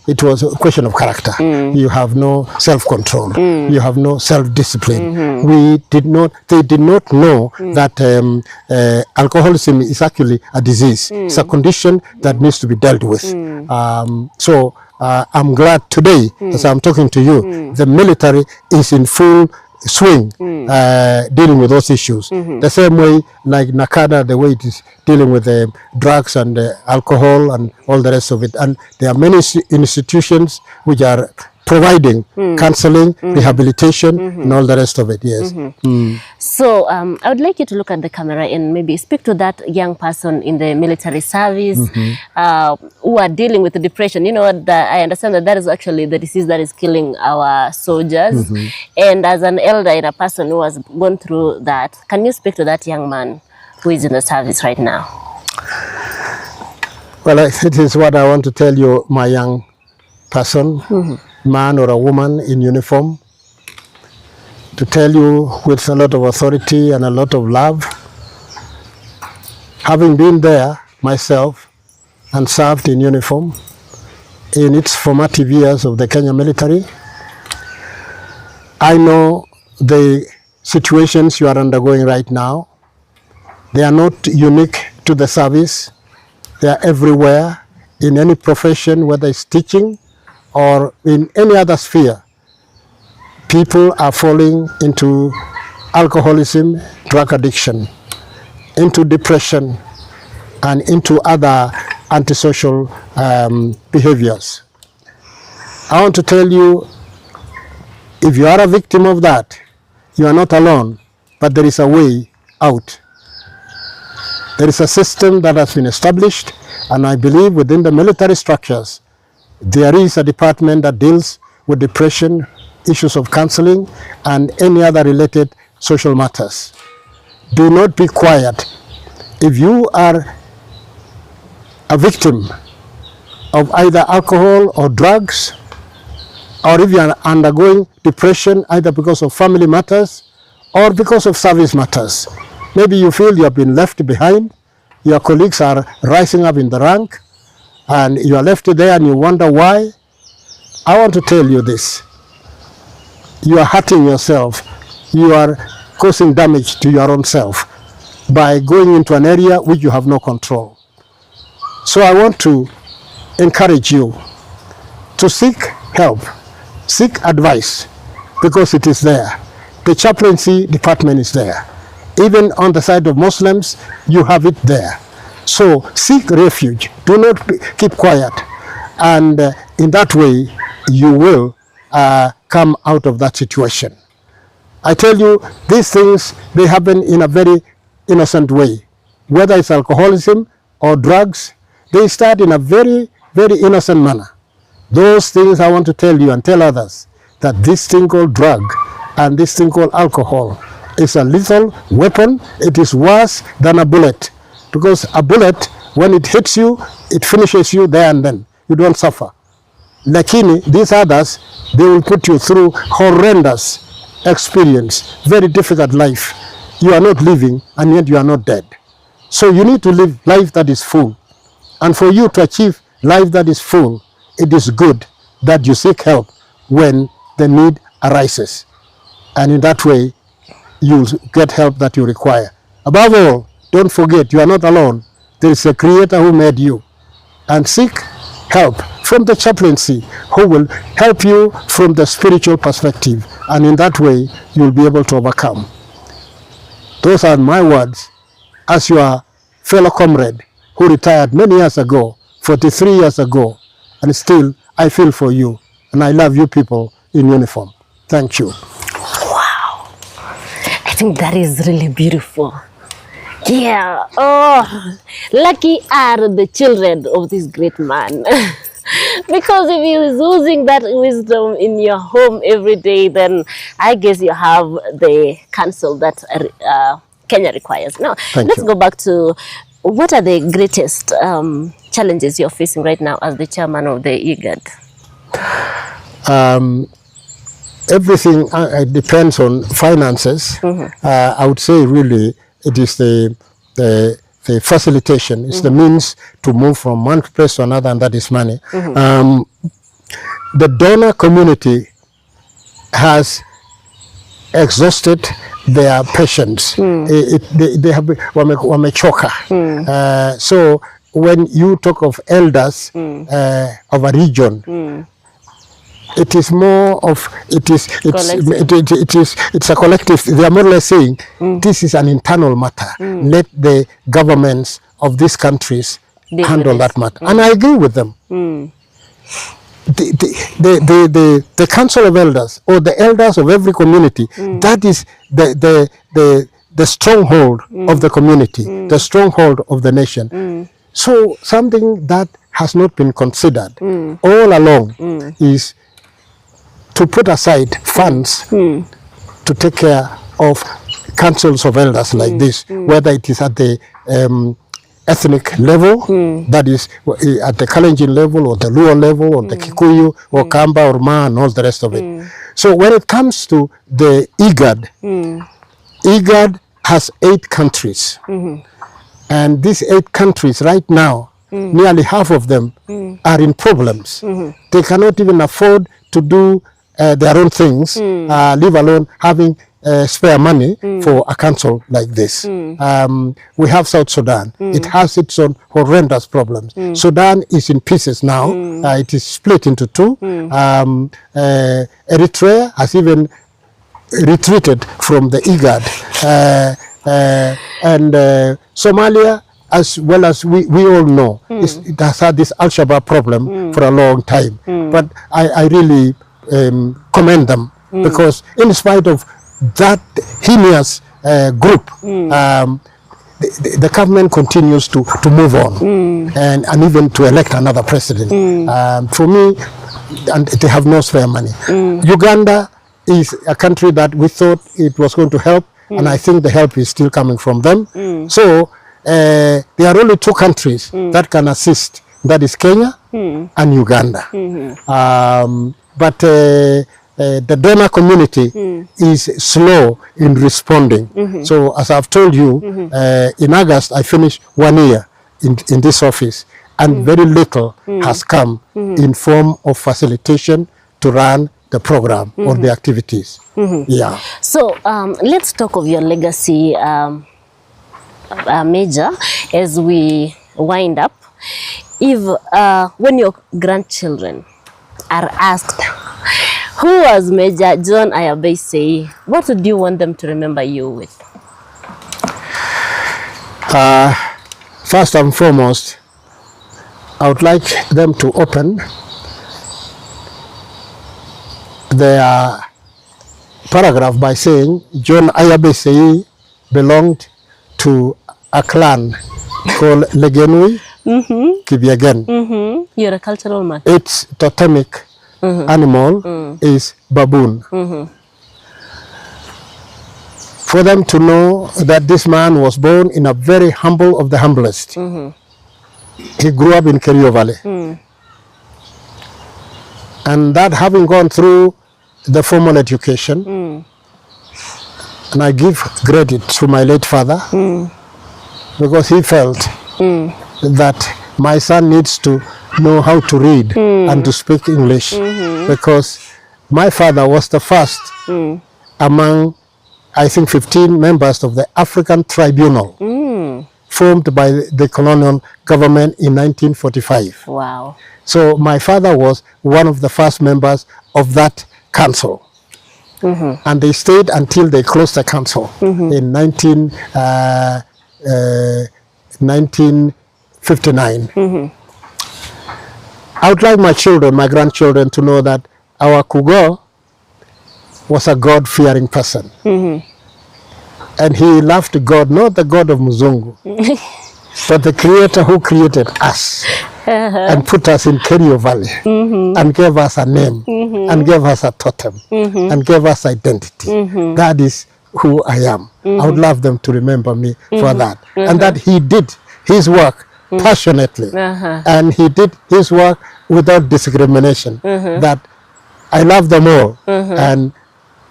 [SPEAKER 2] It was a question of character. You have no self-control. You have no self-discipline. They did not know that alcoholism is actually a disease. It's a condition that needs to be dealt with. So I'm glad today, as I'm talking to you, the military is in full swing dealing with those issues. The same way like Nakada, the way it is dealing with drugs and alcohol and all the rest of it. And there are many institutions which are providing counseling, rehabilitation, and all the rest of it, yes.
[SPEAKER 1] So I would like you to look at the camera and maybe speak to that young person in the military service who are dealing with depression. You know, I understand that is actually the disease that is killing our soldiers. And as an elder and a person who has gone through that, can you speak to that young man who is in the service right now?
[SPEAKER 2] Well, it is what I want to tell you, my young person, man or a woman in uniform, to tell you with a lot of authority and a lot of love, having been there myself and served in uniform in its formative years of the Kenya military, I know the situations you are undergoing right now. They are not unique to the service. They are everywhere in any profession, whether it's teaching or in any other sphere. People are falling into alcoholism, drug addiction, into depression, and into other antisocial behaviors. I want to tell you, if you are a victim of that, you are not alone, but there is a way out. There is a system that has been established, and I believe within the military structures, there is a department that deals with depression, issues of counseling, and any other related social matters. Do not be quiet. If you are a victim of either alcohol or drugs, or if you are undergoing depression either because of family matters or because of service matters, maybe you feel you have been left behind, your colleagues are rising up in the rank, and you are left there and you wonder why. I want to tell you this. You are hurting yourself. You are causing damage to your own self by going into an area which you have no control. So I want to encourage you to seek help, seek advice, because it is there. The chaplaincy department is there. Even on the side of Muslims, you have it there. So seek refuge. Do not keep quiet. And in that way, you will come out of that situation. I tell you, these things, they happen in a very innocent way. Whether it's alcoholism or drugs, they start in a very, very innocent manner. Those things I want to tell you and tell others, that this thing called drug and this thing called alcohol is a lethal weapon. It is worse than a bullet, because a bullet, when it hits you, it finishes you there and then. You don't suffer. Lakini, these others, they will put you through horrendous experience, very difficult life. You are not living, and yet you are not dead. So you need to live life that is full. And for you to achieve life that is full, it is good that you seek help when the need arises. And in that way, you'll get help that you require. Above all, don't forget, you are not alone. There is a Creator who made you. And seek help from the chaplaincy, who will help you from the spiritual perspective. And in that way, you'll be able to overcome. Those are my words as your fellow comrade who retired many years ago, 43 years ago. And still, I feel for you. And I love you people in uniform. Thank you.
[SPEAKER 1] Wow. I think that is really beautiful. Yeah. Oh, lucky are the children of this great man. Because if he is using that wisdom in your home every day, then I guess you have the counsel that Kenya requires. Now, let's go back to what are the greatest challenges you're facing right now as the chairman of the IGAD?
[SPEAKER 2] Everything depends on finances. I would say really it is the facilitation, it's the means to move from one place to another, and that is money. The donor community has exhausted their patience. They have wamechoka. So when you talk of elders of a region, it is more of it's a collective. They are more or less saying this is an internal matter. Let the governments of these countries handle that matter, and I agree with them. The council of elders, or the elders of every community, that is the stronghold of the community, the stronghold of the nation. So something that has not been considered all along is to put aside funds to take care of councils of elders like this, whether it is at the ethnic level, that is at the Kalenjin level, or the Luo level, or the Kikuyu, or Kamba, or Ma, and all the rest of it. So when it comes to the IGAD, IGAD has 8 countries. And these 8 countries right now, nearly half of them are in problems. They cannot even afford to do their own things, leave alone having spare money for a council like this. We have South Sudan. It has its own horrendous problems. Sudan is in pieces now. It is split into 2. Eritrea has even retreated from the IGAD. And Somalia, as well as we all know, it has had this Al-Shabaab problem for a long time. But I really commend them, because in spite of that heinous group, the government continues to move on and even to elect another president. For me, and they have no spare money. Uganda is a country that we thought it was going to help, and I think the help is still coming from them. So there are only 2 countries that can assist, that is Kenya and Uganda. But the donor community is slow in responding. So as I've told you, in August I finished 1 year in this office, and very little has come in form of facilitation to run the program or the activities. Yeah.
[SPEAKER 1] So let's talk of your legacy, Major, as we wind up. If when your grandchildren are asked, who was Major John AYABEI SEIE, what would you want them to remember you with?
[SPEAKER 2] First and foremost, I would like them to open their paragraph by saying John AYABEI SEIE belonged to a clan called Legenui Kibiagen.
[SPEAKER 1] You're a cultural man.
[SPEAKER 2] Its totemic animal is baboon. For them to know that this man was born in a very humble of the humblest. He grew up in Kerio Valley. And that having gone through the formal education, and I give credit to my late father, because he felt that my son needs to know how to read and to speak English, because my father was the first among, I think, 15 members of the African Tribunal formed by the colonial government in 1945.
[SPEAKER 1] Wow.
[SPEAKER 2] So my father was one of the first members of that council. And they stayed until they closed the council in 1959. I would like my children, my grandchildren, to know that our Kugo was a God-fearing person. And he loved God, not the God of Mzungu, but the Creator who created us and put us in Kerio Valley and gave us a name and gave us a totem and gave us identity. That is who I am. I would love them to remember me for that. And that he did his work passionately. And he did his work without discrimination. That I love them all. And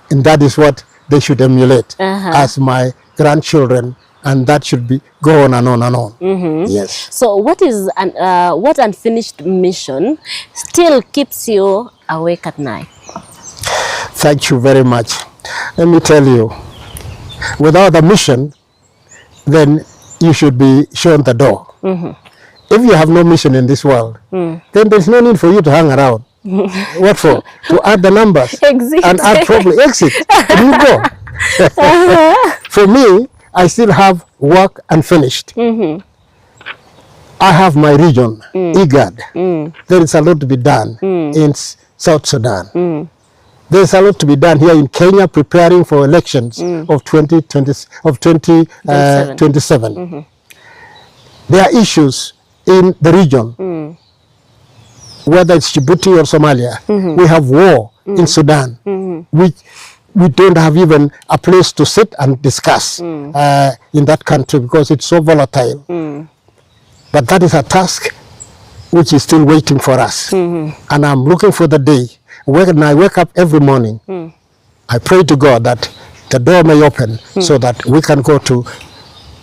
[SPEAKER 2] that is what they should emulate as my grandchildren, and that should be go on and on and on. Yes.
[SPEAKER 1] So what is what unfinished mission still keeps you awake at night?
[SPEAKER 2] Thank you very much. Let me tell you, without a mission, then you should be shown the door. If you have no mission in this world, then there's no need for you to hang around. What for? To add the numbers.
[SPEAKER 1] Exit.
[SPEAKER 2] And add probably exit. And you go. For me, I still have work unfinished. I have my region, IGAD. There is a lot to be done in South Sudan. There is a lot to be done here in Kenya, preparing for elections of 2027. There are issues in the region. Whether it's Djibouti or Somalia, we have war in Sudan, which we don't have even a place to sit and discuss in that country because it's so volatile. But that is a task which is still waiting for us. And I'm looking for the day when I wake up every morning, I pray to God that the door may open so that we can go to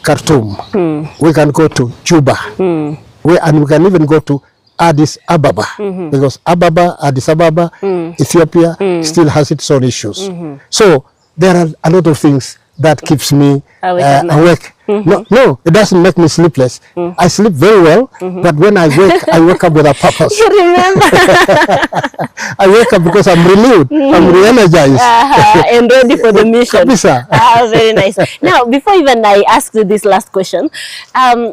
[SPEAKER 2] Khartoum, we can go to Juba, and we can even go to Addis Ababa, because Addis Ababa, Ethiopia still has its own issues. So there are a lot of things that keeps me awake. No, it doesn't make me sleepless. I sleep very well, but when I wake up with a purpose.
[SPEAKER 1] You remember?
[SPEAKER 2] I wake up because I'm renewed, I'm re-energized.
[SPEAKER 1] And ready for the mission. Very nice. Now, before even I ask you this last question,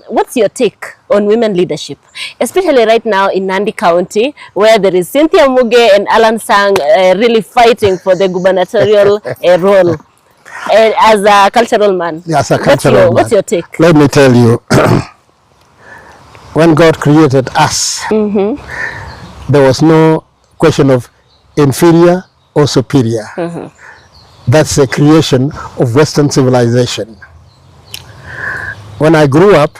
[SPEAKER 1] what's your take on women leadership, especially right now in Nandi County, where there is Cynthia Muge and Alan Sang really fighting for the gubernatorial role? As a cultural man,
[SPEAKER 2] as a cultural man,
[SPEAKER 1] what's your take?
[SPEAKER 2] Let me tell you, when God created us, there was no question of inferior or superior. That's the creation of Western civilization. When I grew up,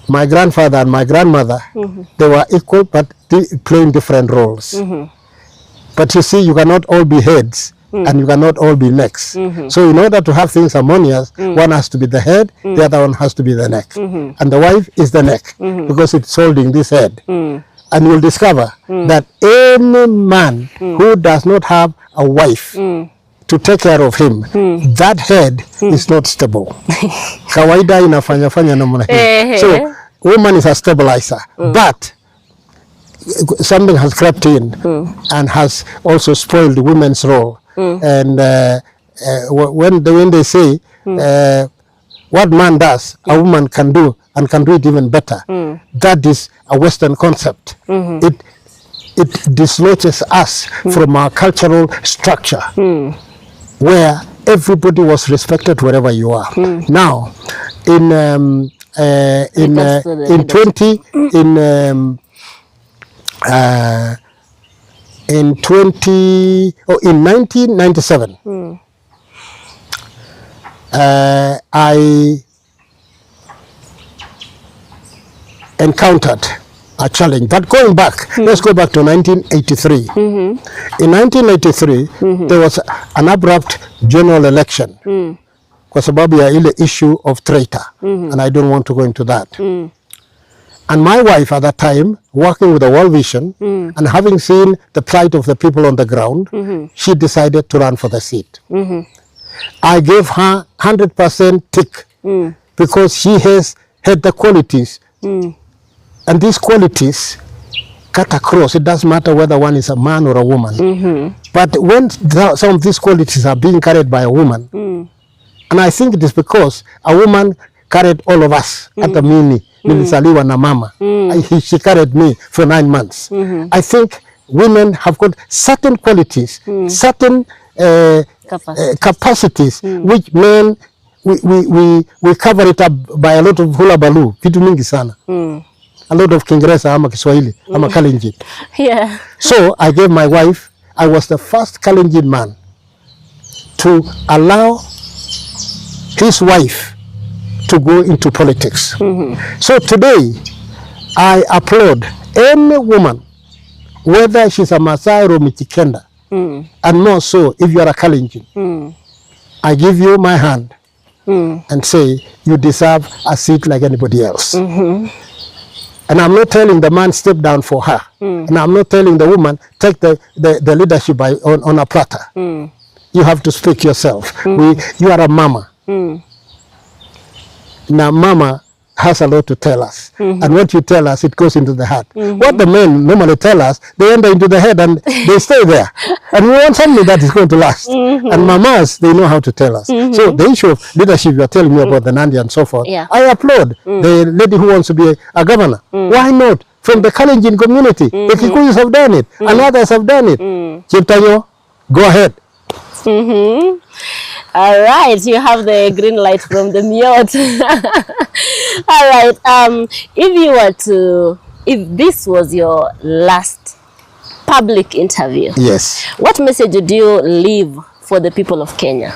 [SPEAKER 2] my grandfather and my grandmother, they were equal but playing different roles. But you see, you cannot all be heads and you cannot all be necks. So in order to have things harmonious, one has to be the head, the other one has to be the neck. And the wife is the neck because it's holding this head. And you'll discover that any man who does not have a wife to take care of him, that head is not stable. Kawaida inafanya namna hiyo. So woman is a stabilizer, but something has crept in and has also spoiled the women's role. And when they say what man does, a woman can do, and can do it even better, that is a Western concept. It dislodges us from our cultural structure, where everybody was respected wherever you are. Now, in 1997, I encountered a challenge. But going back, let's go back to 1983. In 1983, there was an abrupt general election kwa sababu ya ile issue of traitor, and I don't want to go into that. And my wife at that time, working with a World Vision and having seen the plight of the people on the ground, she decided to run for the seat. I gave her 100% tick because she has had the qualities. And these qualities cut across. It doesn't matter whether one is a man or a woman. But when some of these qualities are being carried by a woman, and I think it is because a woman carried all of us at the mini. Nilisaliwa na mama. She carried me for 9 months. I think women have got certain qualities, certain capacities, which men, we cover it up by a lot of hula baloo, vitu mingi sana. A lot of Kiingereza ama Kiswahili ama Kalenjin.
[SPEAKER 1] Yeah.
[SPEAKER 2] So I gave my wife, I was the first Kalenjin man to allow his wife to go into politics. So today, I applaud any woman, whether she's a Maasai or Michikenda, and more so if you are a Kalenjin. I give you my hand and say, you deserve a seat like anybody else. And I'm not telling the man step down for her. And I'm not telling the woman take the leadership on a platter. You have to speak yourself. You are a mama. Now mama has a lot to tell us. And what you tell us, it goes into the heart. What the men normally tell us, they enter into the head and they stay there. And we want something that is going to last. And mamas, they know how to tell us. So the issue of leadership, you are telling me about the Nandi and so forth, I applaud the lady who wants to be a governor. Why not? From the Kalenjin community. The Kikuyus have done it. And others have done it. Chiptanyo, go ahead.
[SPEAKER 1] All right, you have the green light from the mute. All right, if this was your last public interview,
[SPEAKER 2] yes,
[SPEAKER 1] what message would you leave for the people of Kenya?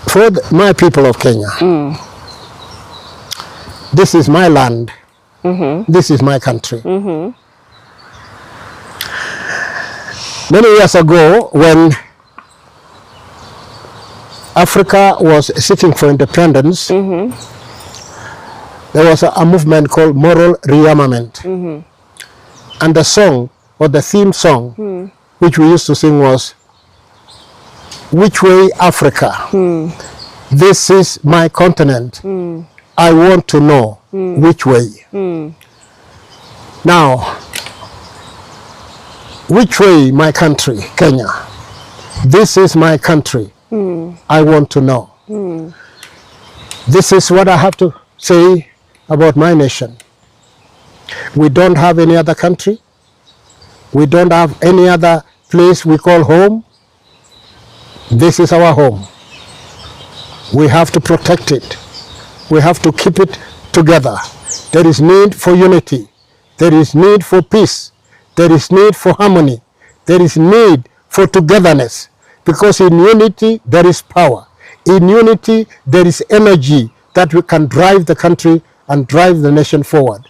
[SPEAKER 2] For my people of Kenya, this is my land, this is my country. Many years ago, when Africa was seeking for independence, there was a movement called moral rearmament. And the song, or the theme song, which we used to sing was, "Which way Africa? This is my continent. I want to know which way." Now, which way, my country, Kenya? This is my country. I want to know. This is what I have to say about my nation. We don't have any other country. We don't have any other place we call home. This is our home. We have to protect it. We have to keep it together. There is need for unity. There is need for peace. There is need for harmony. There is need for togetherness. Because in unity, there is power. In unity, there is energy that we can drive the country and drive the nation forward.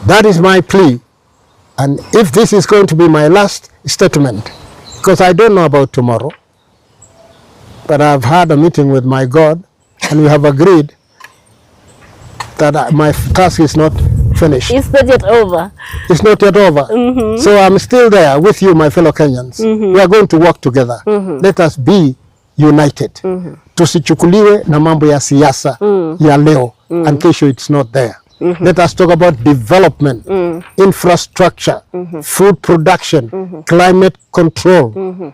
[SPEAKER 2] That is my plea. And if this is going to be my last statement, because I don't know about tomorrow, but I've had a meeting with my God, and we have agreed that my task is not finished.
[SPEAKER 1] It's not yet over.
[SPEAKER 2] It's not yet over. So I'm still there with you, my fellow Kenyans. We are going to work together. Let us be united. Tusichukuliwe na mambo ya siasa ya leo, and kesho it's not there. Let us talk about development, infrastructure, food production, climate control,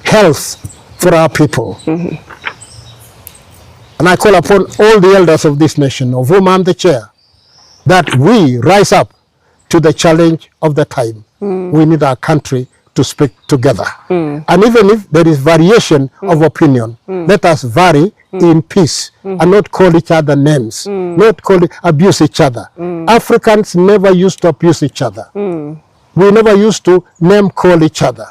[SPEAKER 2] health for our people. And I call upon all the elders of this nation, of whom I'm the chair, that we rise up to the challenge of the time. We need our country to speak together. And even if there is variation of opinion, let us vary in peace and not call each other names, not abuse each other. Africans never used to abuse each other. We never used to name call each other.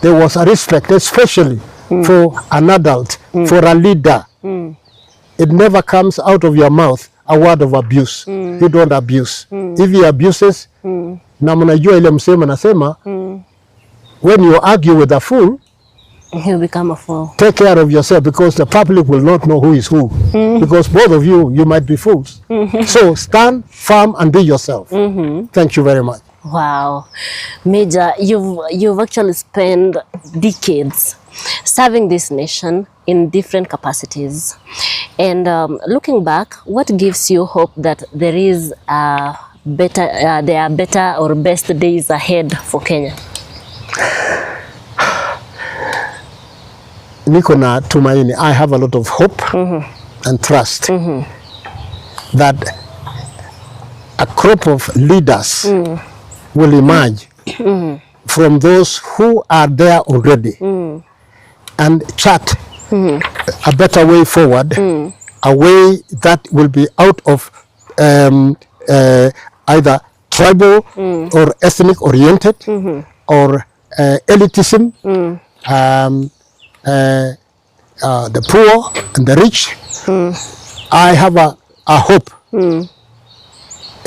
[SPEAKER 2] There was a respect, especially for an adult, for a leader. It never comes out of your mouth a word of abuse. You don't abuse. If he abuses, na mnajua ile msemo nasema, when you argue with a fool,
[SPEAKER 1] he'll become a fool.
[SPEAKER 2] Take care of yourself, because the public will not know who is who. Because both of you might be fools. So stand firm and be yourself. Thank you very much.
[SPEAKER 1] Wow, Major, you've actually spent decades serving this nation in different capacities. And looking back, what gives you hope that there are better or best days ahead for Kenya?
[SPEAKER 2] Niko na tumaini. I have a lot of hope and trust that a crop of leaders will emerge from those who are there already and chart a better way forward, a way that will be out of either tribal or ethnic oriented or elitism, the poor and the rich. I have a hope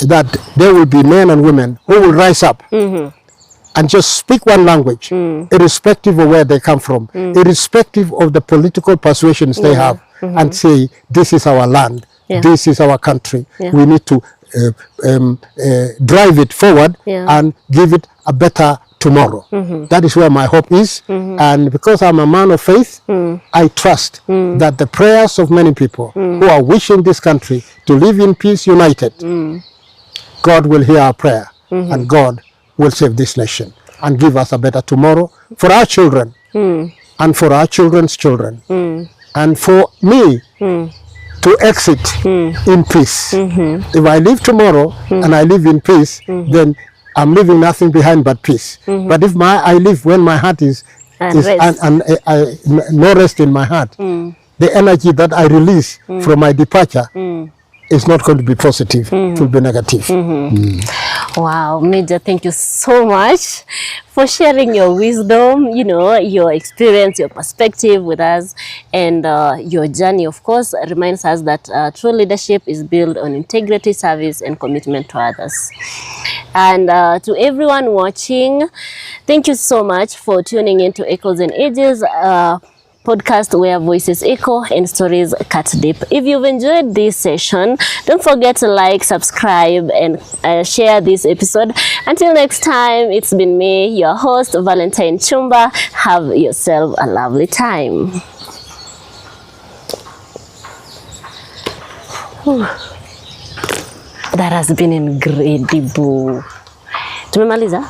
[SPEAKER 2] that there will be men and women who will rise up and just speak one language, irrespective of where they come from, irrespective of the political persuasions they have, and say, this is our land, this is our country. We need to drive it forward and give it a better tomorrow. That is where my hope is. And because I'm a man of faith, I trust that the prayers of many people who are wishing this country to live in peace united, God will hear our prayer, and God will save this nation and give us a better tomorrow for our children and for our children's children, and for me to exit in peace. If I live tomorrow and I live in peace, then I'm leaving nothing behind but peace. But if I live when my heart is no rest in my heart, the energy that I release from my departure is not going to be positive, it will be negative.
[SPEAKER 1] Wow, Major, thank you so much for sharing your wisdom, your experience, your perspective with us, and your journey, of course, reminds us that true leadership is built on integrity, service, and commitment to others. And to everyone watching, thank you so much for tuning in to Echoes and Ages, podcast where voices echo and stories cut deep. If you've enjoyed this session, don't forget to like, subscribe, and share this episode. Until next time, it's been me, your host, Valentine Chumba. Have yourself a lovely time. That has been incredible. Tumemaliza?